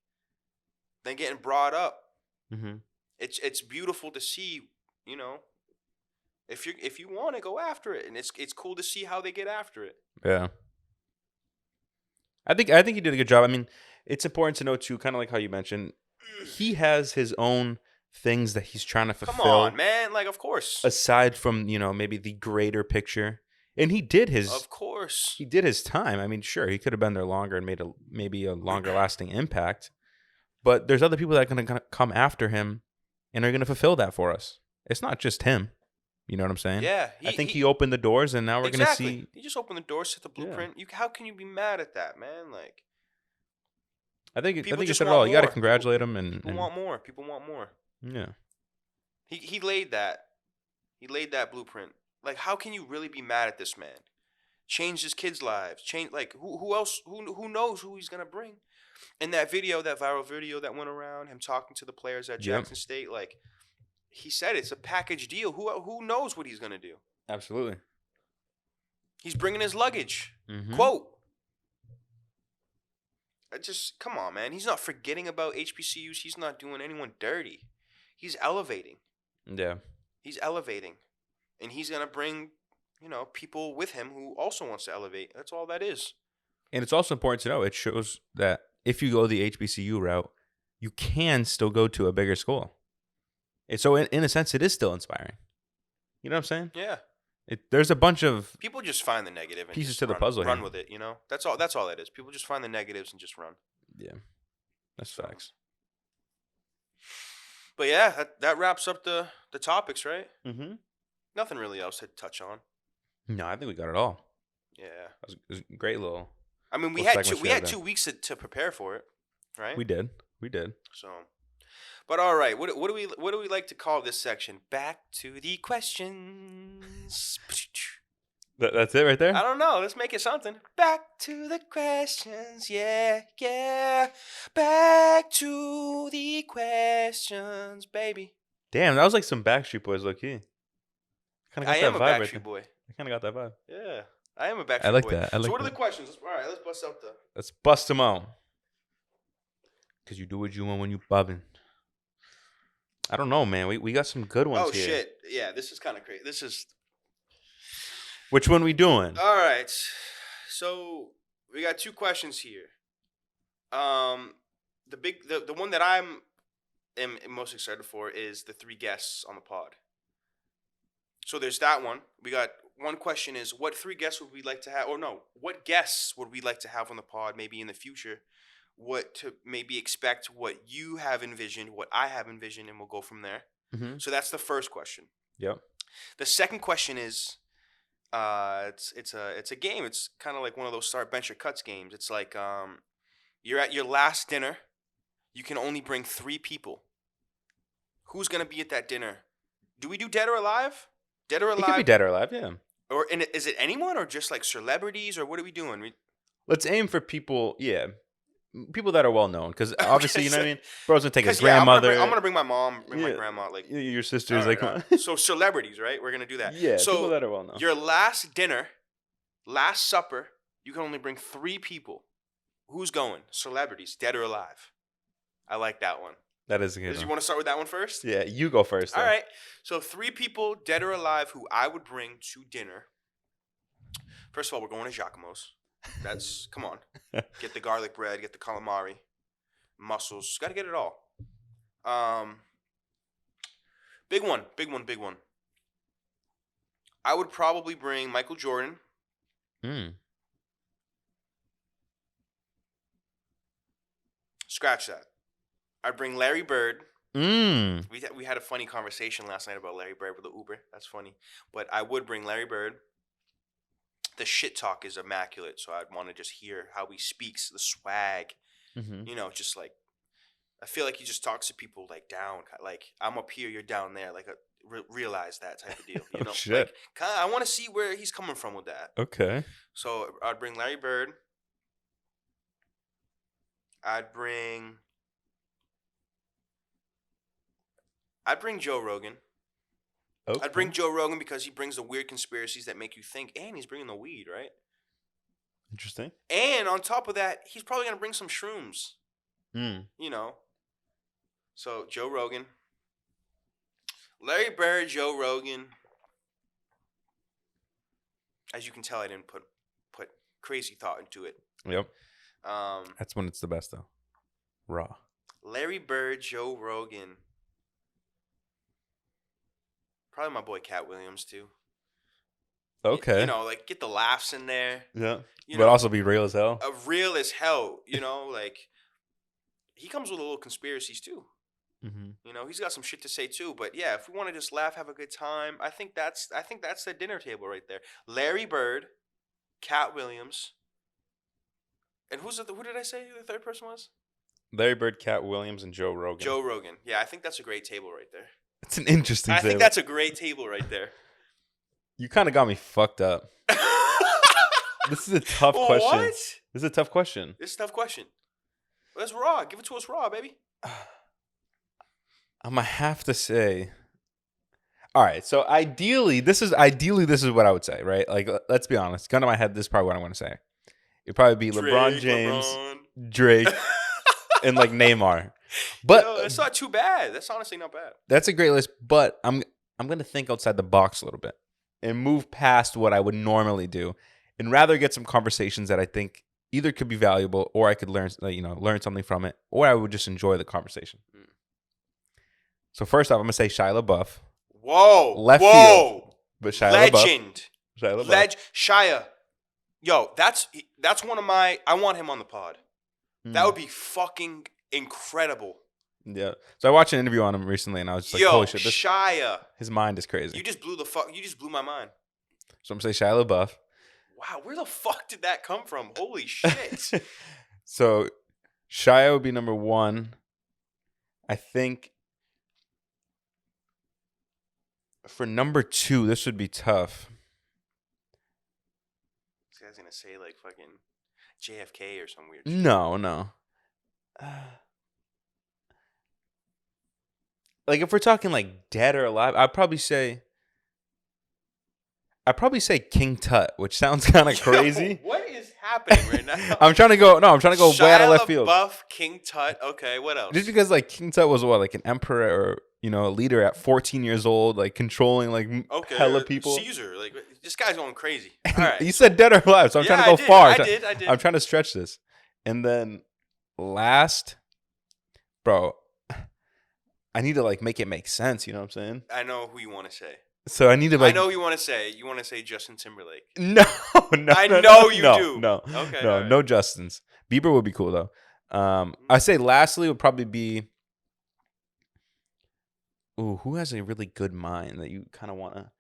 They're getting brought up. Mm-hmm. It's beautiful to see, you know, if you want to go after it, and it's cool to see how they get after it. Yeah. I think he did a good job. I mean, it's important to know too, kind of like how you mentioned, he has his own things that he's trying to Come on, fulfill man. Like, of course. aside from, maybe the greater picture. And he did Of course. his time. I mean, sure, he could have been there longer and made maybe a longer lasting impact. But there's other people that are going to come after him and are going to fulfill that for us. It's not just him. You know what I'm saying? Yeah. I think he opened the doors, and now we're going to exactly. see. He just opened the door, set the blueprint. How can you be mad at that, man? Like, I think people you just said it want all. You got to more. congratulate him. People want more. People want more. Yeah. He laid that. He laid that blueprint. Like, how can you really be mad at this man? Changed his kids' lives. Change, like, who else? Who knows who he's gonna bring? In that video, that viral video that went around, him talking to the players at Jackson State, like, he said it's a package deal. Who knows what he's gonna do? Absolutely. He's bringing his luggage. Mm-hmm. Quote. Come on, man. He's not forgetting about HBCUs. He's not doing anyone dirty. He's elevating. Yeah. He's elevating, and he's gonna bring, people with him who also wants to elevate. That's all that is. And it's also important to know, it shows that if you go the HBCU route, you can still go to a bigger school. And so in a sense, it is still inspiring. You know what I'm saying? Yeah. There's a bunch of people just find the negative and pieces just to the puzzle. Run with it. That's all. That's all it is. People just find the negatives and just run. Yeah, that's facts. But yeah, that wraps up the topics, right? Mm-hmm. Nothing really else to touch on. No, I think we got it all. Yeah, it was a great little. I mean, we had 2 weeks to prepare for it, right? We did. So, but all right, what do we like to call this section? Back to the questions. That's it right there? I don't know. Let's make it something. Back to the questions. Yeah. Back to the questions, baby. Damn, that was like some Backstreet Boys, low key. I am a Backstreet Boy. I kind of got that vibe. Yeah, I am a Backstreet Boy. I like that. So what are the questions? All right, let's bust out the. Let's bust them out. Because you do what you want when you bubbing. I don't know, man. We got some good ones here. Oh, shit. Yeah, this is kind of crazy. This is... Which one we doing? All right. So we got 2 questions here. The one that am most excited for is the 3 guests on the pod. So there's that one. We got one question is, what 3 guests would we like to have? Or no, what guests would we like to have on the pod maybe in the future? What to maybe expect, what you have envisioned, what I have envisioned, and we'll go from there. Mm-hmm. So that's the first question. Yep. The second question is, it's a game. It's kind of like one of those Start Bench or Cuts games. It's like you're at your last dinner. You can only bring 3 people. Who's gonna be at that dinner? Do we do dead or alive? Dead or alive? It could be dead or alive, yeah. Or is it anyone or just like celebrities or what are we doing? Let's aim for people, people that are well known, because obviously, you know what I mean. Bro's gonna take his Yeah, grandmother. I'm gonna bring my mom, my grandma, like your sisters, right, like. So celebrities, right? We're gonna do that. Yeah, so people that are well known. Your last dinner, last supper, you can only bring 3 people. Who's going? Celebrities, dead or alive? I like that one. That is a good one. Do you want to start with that one first? Yeah, you go first. Though. All right. So 3 people, dead or alive, who I would bring to dinner. First of all, we're going to Giacomo's. That's come on. Get the garlic bread, get the calamari, mussels. Got to get it all. Big one. I would probably bring Michael Jordan. Scratch that. I'd bring Larry Bird. We had a funny conversation last night about Larry Bird with the Uber. That's funny. But I would bring Larry Bird. The shit talk is immaculate, so I'd want to just hear how he speaks, the swag. Mm-hmm. Just like, I feel like he just talks to people like down, like I'm up here, you're down there, like realize that type of deal. You know, shit. Like, I want to see where he's coming from with that. Okay. So I'd bring Larry Bird. I'd bring Joe Rogan. Okay. I'd bring Joe Rogan because he brings the weird conspiracies that make you think, and he's bringing the weed, right? Interesting. And on top of that, he's probably going to bring some shrooms. So Joe Rogan. Larry Bird, Joe Rogan. As you can tell, I didn't put crazy thought into it. Yep. Um, That's when it's the best, though. Raw. Larry Bird, Joe Rogan. Probably my boy Cat Williams too. Okay. You know, like get the laughs in there. Yeah. You But know, also be real as hell. real as hell. You know, like he comes with a little conspiracies too. Mm-hmm. You know, he's got some shit to say too. But yeah, if we want to just laugh, have a good time, I think that's the dinner table right there. Larry Bird, Cat Williams, and who did I say the third person was? Larry Bird, Cat Williams, and Joe Rogan. Joe Rogan. Yeah, I think that's a great table right there. It's an interesting I table. think that's a great table right there. You kind of got me fucked up. This is a tough question. What? This is a tough question. This is a tough question. Let's raw. Give it to us raw, baby. I'm gonna have to say. All right, so ideally, this is what I would say, right? Like, let's be honest. Gun to my head, this is probably what I'm gonna say. It'd probably be LeBron James, Drake, and like Neymar. But yo, it's not too bad. That's honestly not bad. That's a great list. But I'm gonna think outside the box a little bit and move past what I would normally do, and rather get some conversations that I think either could be valuable or I could learn something from it, or I would just enjoy the conversation. So first off, I'm gonna say Shia LaBeouf. Whoa, Left whoa, field, but Shia legend, LaBeouf. Shia. Yo, that's one of my. I want him on the pod. That would be fucking incredible. Yeah. So I watched an interview on him recently, and I was just like, yo, "Holy shit, Shia! His mind is crazy." You just blew my mind. So I'm gonna say Shia LaBeouf. Wow, where the fuck did that come from? Holy shit! So Shia would be number one. I think for number two, this would be tough. This guy's gonna say like fucking JFK or some weird shit. No. Like if we're talking like dead or alive, I'd probably say King Tut, which sounds kind of crazy. What is happening right now? I'm trying to go Shia way out of left field. LaBeouf, King Tut. Okay, what else? Just because like King Tut was like an emperor or a leader at 14 years old, like controlling like hella people. Caesar, like this guy's going crazy. All right. You said dead or alive, so I'm trying to go far. I did. I'm trying to stretch this. And then last, bro, I need to like make it make sense. You know what I'm saying? I know who you want to say. So I need to like. I know who you want to say. You want to say Justin Timberlake? No. I know you do. No. Okay. No. Right. No Justins. Bieber would be cool though. I say lastly would probably be. Ooh, who has a really good mind that you kind of want to?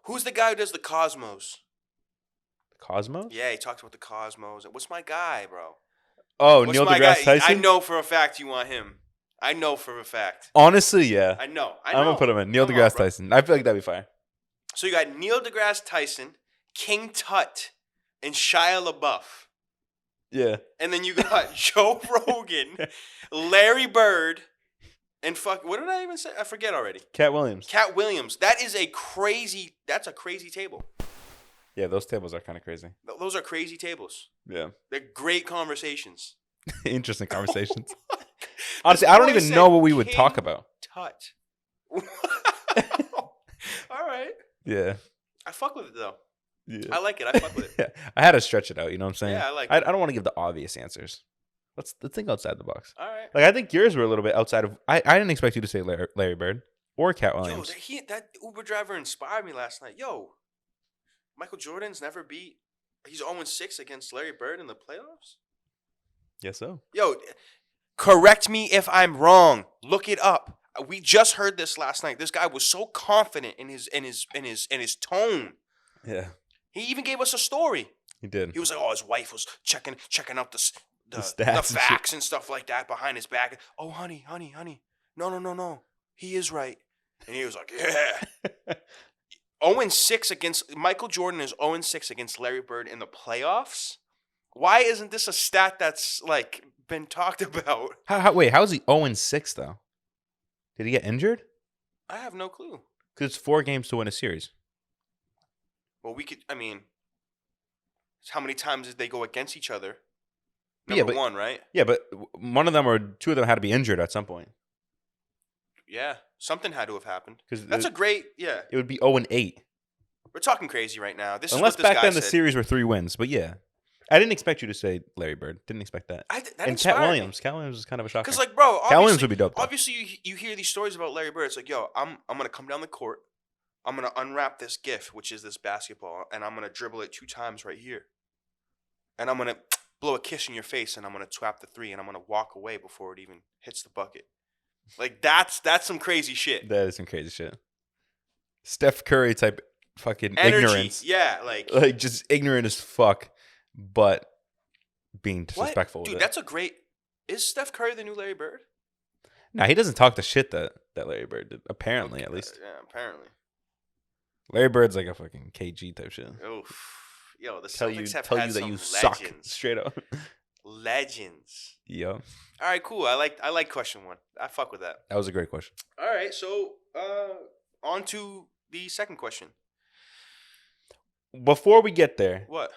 Who's the guy who does the Cosmos? Cosmos? Yeah, he talks about the Cosmos. What's my guy, bro? Oh, What's Neil my deGrasse guy? Tyson? I know for a fact you want him. I know for a fact. Honestly, yeah. I know. I'm going to put him in. Neil deGrasse Tyson. I feel like that'd be fine. So you got Neil deGrasse Tyson, King Tut, and Shia LaBeouf. Yeah. And then you got Joe Rogan, Larry Bird, and what did I even say? I forget already. Cat Williams. That's a crazy table. Yeah, those tables are kind of crazy. Those are crazy tables. Yeah. They're great conversations. Interesting conversations. Honestly, I don't even know what we would talk about. Tut. All right. Yeah. I fuck with it though. Yeah. I like it. I fuck with it. Yeah. I had to stretch it out, you know what I'm saying? Yeah, I like it. it. I don't want to give the obvious answers. Let's think outside the box. All right. Like I think yours were a little bit outside of. I didn't expect you to say Larry Bird or Cat Williams. Yo, that Uber driver inspired me last night. Yo, Michael Jordan's never beat. He's 0-6 against Larry Bird in the playoffs. Yes, so. Yo, correct me if I'm wrong. Look it up. We just heard this last night. This guy was so confident in his tone. Yeah. He even gave us a story. He did. He was like, "Oh, his wife was checking out the stats facts and stuff like that behind his back. Oh, honey, no, he is right." And he was like, "Yeah." 0-6 against Michael Jordan is 0-6 against Larry Bird in the playoffs. Why isn't this a stat that's like been talked about? How is he 0-6 though? Did he get injured? I have no clue. Because it's 4 games to win a series. Well, how many times did they go against each other? One, right? Yeah, but one of them or two of them had to be injured at some point. Yeah, something had to have happened. Because That's a great. Yeah, it would be 0-8. we're talking crazy right now. This Unless is what this back guy then the said. series were 3 wins. But yeah. I didn't expect you to say Larry Bird. Didn't expect that. That And inspired Cat Williams. me. Cat Williams was kind of a shocker. Because like, bro, Cat Williams would be dope, though. obviously, you hear these stories about Larry Bird. It's like, yo, I'm gonna come down the court. I'm gonna unwrap this gift, which is this basketball, and I'm gonna dribble it 2 times right here, and I'm gonna blow a kiss in your face, and I'm gonna twap the 3, and I'm gonna walk away before it even hits the bucket. Like that's some crazy shit. That is some crazy shit. Steph Curry type fucking Energy, ignorance. yeah, like Just ignorant as fuck, but being disrespectful. Dude, with that's a great. Is Steph Curry the new Larry Bird? No, he doesn't talk the shit that Larry Bird did. Apparently, at least. Yeah, apparently. Larry Bird's like a fucking KG type shit. Oof. Yo, the Tell Celtics have you had that some you legends. suck straight up. Legends. Yo, All right, cool. I like question 1. I fuck with that. that was a great question. All right, so on to the second question. Before we get there, What?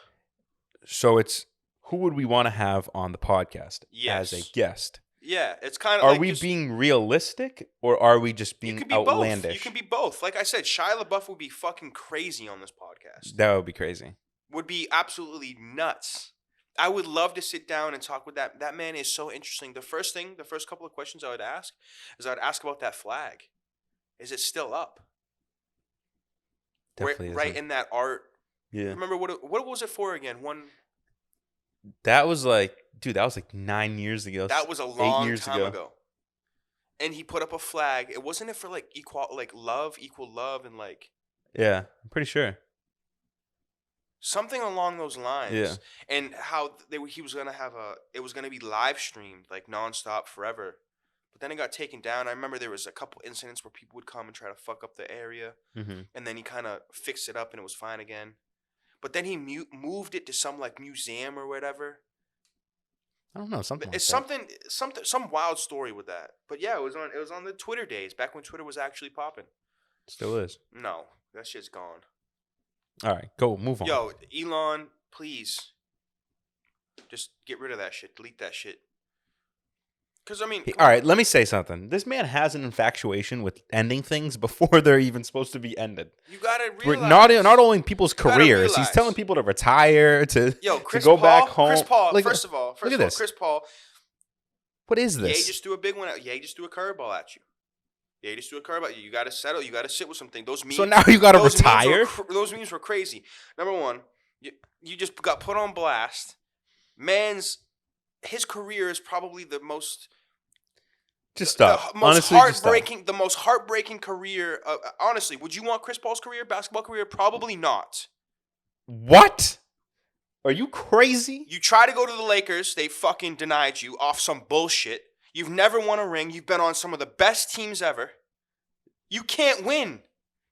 so it's who would we want to have on the podcast Yes. as a guest? Yeah, it's kind of Are like we just, being realistic or are we just you being could be outlandish? both. You can be both. Like I said, Shia LaBeouf would be fucking crazy on this podcast. That would be crazy. Would be absolutely nuts. I would love to sit down and talk with that. That man is so interesting. The first couple of questions I would ask is I'd ask about that flag. Is it still up? Definitely right isn't. in that art. Yeah. Remember what was it for again? That was like, dude, that was like 9 years ago. That was a 8 long years time ago. And he put up a flag. It wasn't it for like equal love, and like Yeah, I'm pretty sure. something along those lines. Yeah. And how he was gonna have it was gonna be live streamed like nonstop forever. But then it got taken down. I remember there was a couple incidents where people would come and try to fuck up the area, Mm-hmm. and then he kind of fixed it up and it was fine again. But then he moved it to some like museum or whatever. I don't know, something like It's that. some wild story with that. But yeah, it was on the Twitter days back when Twitter was actually popping. Still is. No, that shit's gone. All right, go, move on. Yo, Elon, please, just get rid of that shit. Delete that shit. Because I mean, All right, let me say something. This man has an infatuation with ending things before they're even supposed to be ended. you gotta We're realize. not only people's gotta careers. He's realize. telling people to retire, to Chris go Paul, back home. Chris Paul. Like, First of all, look at this. Chris Paul. What is Yeah, he this? just threw a big one out. Yeah, he just threw a curveball at you. Yeah, he just threw a curveball at you. You gotta settle. You gotta sit with something. Those memes. So now you got to those memes retire? those memes were crazy. Number one, you just got put on blast. His career is probably the most. Just stop. The most Honestly, just stop. heartbreaking. The most heartbreaking career. Honestly, would you want Chris Paul's basketball career? Probably not. What? Are you crazy? You try to go to the Lakers, they fucking denied you off some bullshit. You've never won a ring. You've been on some of the best teams ever. You can't win.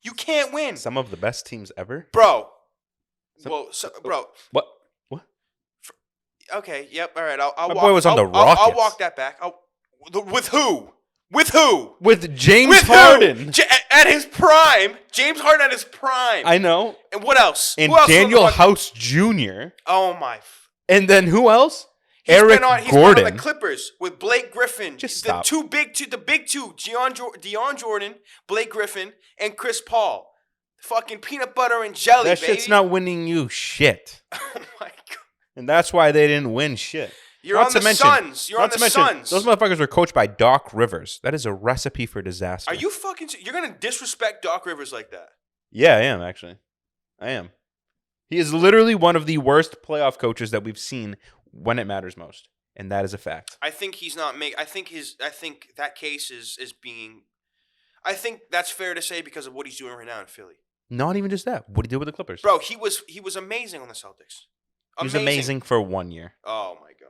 You can't win. Some of the best teams ever? Bro. What? What? Okay, yep, all right. I'll My walk, boy was on the I'll Rockets. walk that back. With who? With who? With James With Harden. who? At his prime. James Harden at his prime. I know. And what else? And Who else was on the Daniel Rockets? House Jr. Oh, my. And then who else? He's Eric been on Gordon. the Clippers with Blake Griffin. Just stop. The big two, Dion Jordan, Blake Griffin, and Chris Paul. Fucking peanut butter and jelly, That baby. shit's not winning you shit. Oh my god. And that's why they didn't win shit. You're Not on to the mention- Suns. You're on Not the to mention, Suns. those motherfuckers were coached by Doc Rivers. That is a recipe for disaster. Are you fucking? You're gonna disrespect Doc Rivers like that? Yeah, I am, actually. I am. He is literally one of the worst playoff coaches that we've seen when it matters most. And that is a fact. I think he's not make. I think that case is being. I think that's fair to say because of what he's doing right now in Philly. Not even just that. What did he do with the Clippers? Bro, he was amazing on the Celtics. He was amazing for 1 year. Oh my god.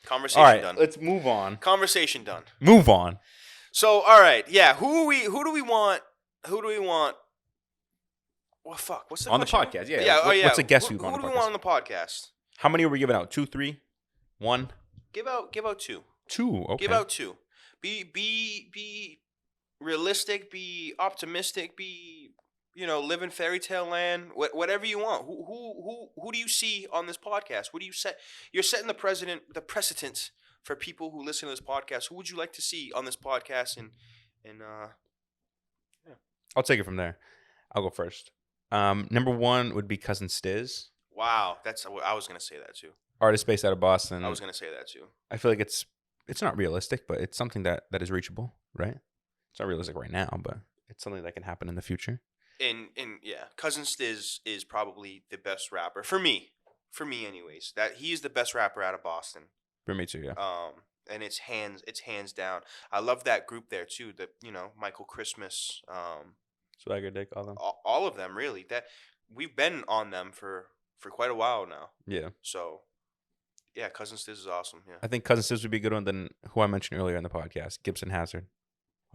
Conversation All right, done. let's move on. Conversation done. Move on. So, all right, yeah. Who do we want? Well, fuck. What's the On the question? podcast, yeah. Yeah. Oh, yeah. What's a guest who we want on do the we want on the podcast? How many are we giving out? 2, 3, 1? Give out 2. 2. Okay. Give out 2. Be realistic. Be optimistic. Be live in fairy tale land. Whatever you want. Who do you see on this podcast? What do you set? You're setting the precedent for people who listen to this podcast, who would you like to see on this podcast? And yeah. I'll take it from there. I'll go first. Number one would be Cousin Stiz, Wow, I was gonna say that too. artist based out of Boston. I was gonna say that too. I feel like it's not realistic, but it's something that is reachable, right? It's not realistic right now, but it's something that can happen in the future. And yeah, Cousin Stiz is probably the best rapper for me. For me, anyways, that he is the best rapper out of Boston. For me too, yeah. And it's hands down. I love that group there too. The Michael Christmas, Swagger Dick, all them. all of them really. That we've been on them for quite a while now. Yeah. So, yeah, Cousin Stiz is awesome. Yeah. I think Cousin Stiz would be a good one than who I mentioned earlier in the podcast, Gibson Hazard,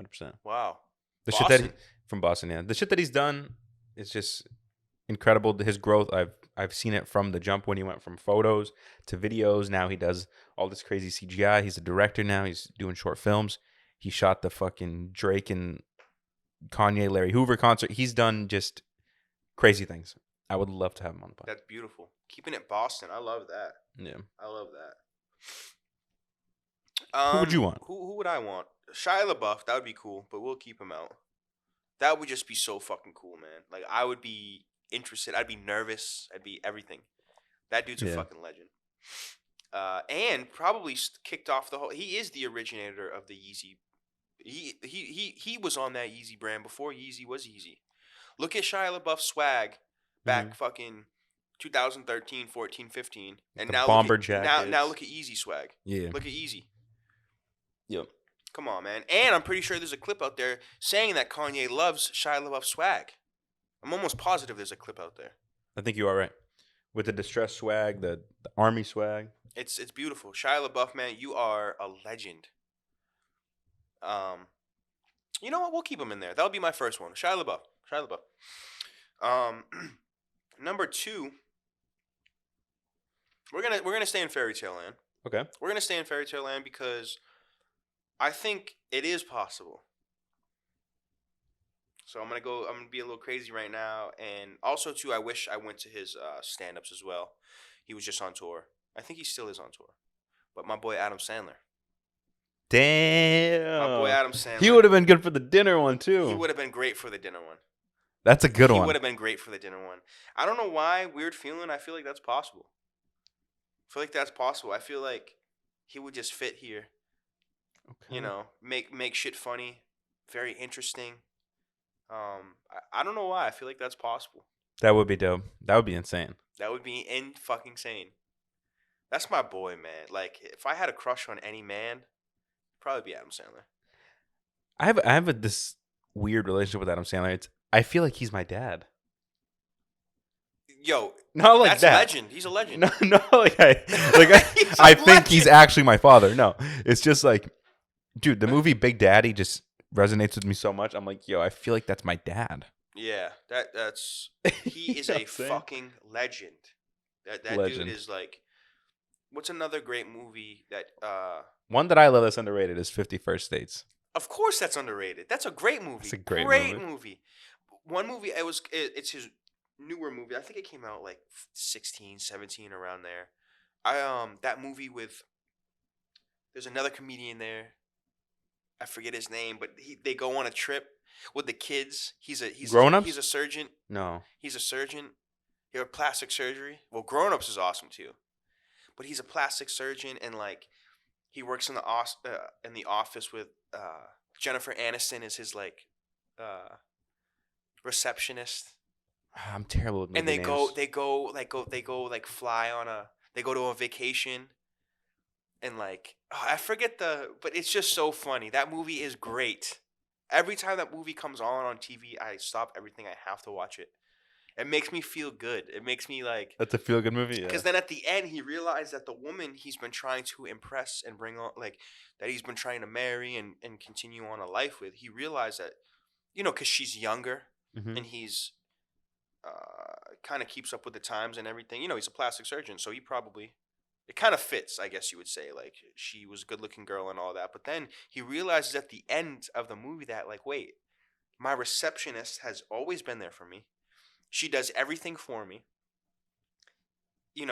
100%. Wow. The Boston? shit that from Boston, yeah. The shit that he's done is just incredible. His growth, I've seen it from the jump when he went from photos to videos. Now he does all this crazy CGI. He's a director now. He's doing short films. He shot the fucking Drake and Kanye, Larry Hoover concert. He's done just crazy things. I would love to have him on the podcast. That's beautiful. Keeping it Boston. I love that. Yeah. I love that. Who would you want? Who would I want? Shia LaBeouf. That would be cool, but we'll keep him out. That would just be so fucking cool, man. Like, I would be interested. I'd be nervous. I'd be everything. That dude's a fucking legend. And probably kicked off the whole. He is the originator of the Yeezy. He was on that Yeezy brand before Yeezy was Yeezy. Look at Shia LaBeouf's swag back fucking 2013, 14, 15, and the now bomber look at, jackets. now look at Yeezy swag. Yeah. Look at Yeezy. Yep. Come on, man. And I'm pretty sure there's a clip out there saying that Kanye loves Shia LaBeouf's swag. I'm almost positive there's a clip out there. I think you are right. With the distress swag, the army swag. It's beautiful. Shia LaBeouf, man, you are a legend. You know what? We'll keep him in there. That'll be my first one. Shia LaBeouf. Number two, we're gonna stay in fairy tale land. Okay. We're gonna stay in fairy tale land because I think it is possible. So I'm gonna be a little crazy right now, and also too, I wish I went to his stand-ups as well. He was just on tour. I think he still is on tour. But my boy Adam Sandler. Damn. My boy Adam Sandler. He would have been good for the dinner one too. He would have been great for the dinner one. That's a good one. He would have been great for the dinner one. I don't know why. Weird feeling. I feel like that's possible. I feel like he would just fit here. Okay. You know, make shit funny, very interesting. I don't know why. I feel like that's possible. That would be dope. That would be insane. That would be fucking sane. That's my boy, man. Like, if I had a crush on any man, it'd probably be Adam Sandler. I have this weird relationship with Adam Sandler. I feel like he's my dad. Yo, not like that's that. Legend. He's a legend. No, like I think he's actually my father. No, it's just like, dude, the movie Big Daddy just resonates with me so much. I'm like, yo, I feel like that's my dad. Yeah, that's he is a fucking legend. That legend. Dude is like, what's another great movie that one that I love that's underrated is 50 First Dates. Of course that's underrated. That's a great movie. It's a great movie. One movie, it's his newer movie. I think it came out like 16, 17 around there. That movie with, there's another comedian there. I forget his name, but they go on a trip with the kids. He's Grown Ups? He's a surgeon. No. He's a surgeon. He had plastic surgery. Well, Grown Ups is awesome too. But he's a plastic surgeon, and like he works in the office with Jennifer Aniston is his like receptionist. I'm terrible with movie And they names. go fly on they go to a vacation. And like, I forget but it's just so funny. That movie is great. Every time that movie comes on TV, I stop everything. I have to watch it. It makes me feel good. It makes me like. That's a feel good movie. Yeah. Because then at the end, he realized that the woman he's been trying to impress and bring on, like, that he's been trying to marry and continue on a life with, he realized that, because she's younger and he's kind of keeps up with the times and everything. He's a plastic surgeon, so he probably. It kind of fits, I guess you would say. Like, she was a good-looking girl and all that. But then he realizes at the end of the movie that, like, wait, my receptionist has always been there for me. She does everything for me.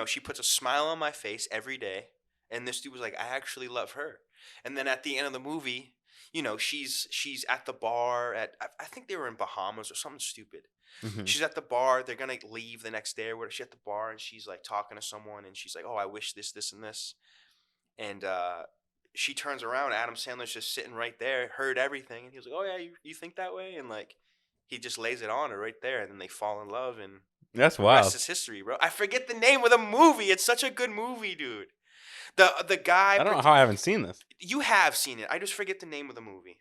She puts a smile on my face every day. And this dude was like, I actually love her. And then at the end of the movie, you know, she's at the bar at I think they were in Bahamas or something stupid. Mm-hmm. She's at the bar. They're gonna leave the next day or whatever. She's at the bar and she's like talking to someone and she's like, "Oh, I wish this, this, and this." And she turns around. Adam Sandler's just sitting right there, heard everything, and he was like, "Oh yeah, you think that way?" And like, he just lays it on her right there, and then they fall in love, and That's the rest wild. is history, bro. I forget the name of the movie. It's such a good movie, dude. The guy. I don't know how I haven't seen this. You have seen it. I just forget the name of the movie.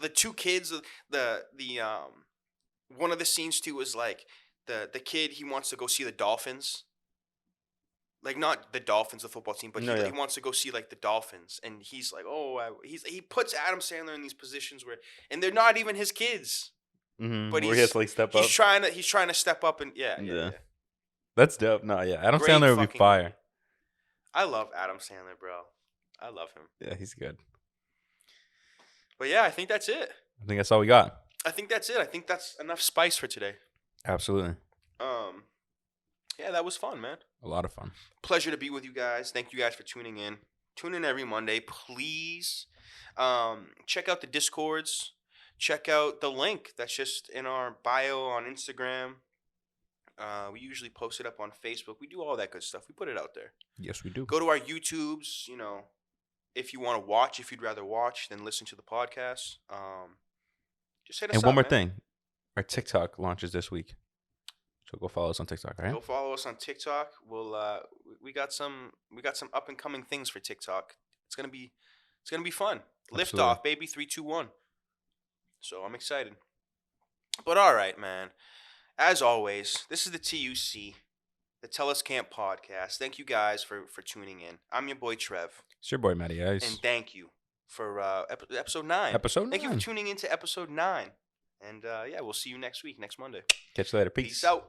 The two kids, the one of the scenes too was like the kid, he wants to go see the Dolphins. Like not the Dolphins, the football team, but he wants to go see like the Dolphins, and he's like, he puts Adam Sandler in these positions where, and they're not even his kids, but Where he has to like step up. he's trying to step up, and yeah. That's dope. No, yeah, Adam Great Sandler would be fucking fire. movie. I love Adam Sandler, bro. I love him. Yeah, he's good. But yeah, I think that's it. I think that's all we got. I think that's it. I think that's enough spice for today. Absolutely. Yeah, that was fun, man. A lot of fun. Pleasure to be with you guys. Thank you guys for tuning in. Tune in every Monday, please. Check out the Discords. Check out the link that's just in our bio on Instagram. We usually post it up on Facebook. We do all that good stuff. We put it out there. Yes, we do. Go to our YouTubes. You know, if you want to watch, if you'd rather watch than listen to the podcast. Just hit us up. And one more man. thing, our TikTok launches this week. So go follow us on TikTok, all right? Go follow us on TikTok. We'll we got some up and coming things for TikTok. It's gonna be fun. Lift Absolutely. off, baby. 3, 2, 1. So I'm excited. But all right, man. As always, this is the TUC, the Tell Us Camp podcast. Thank you guys for tuning in. I'm your boy Trev, It's your boy Matty Ice. and thank you for episode 9. Episode 9. Thank you for tuning into episode 9. And yeah, we'll see you next week, next Monday. Catch you later. Peace out.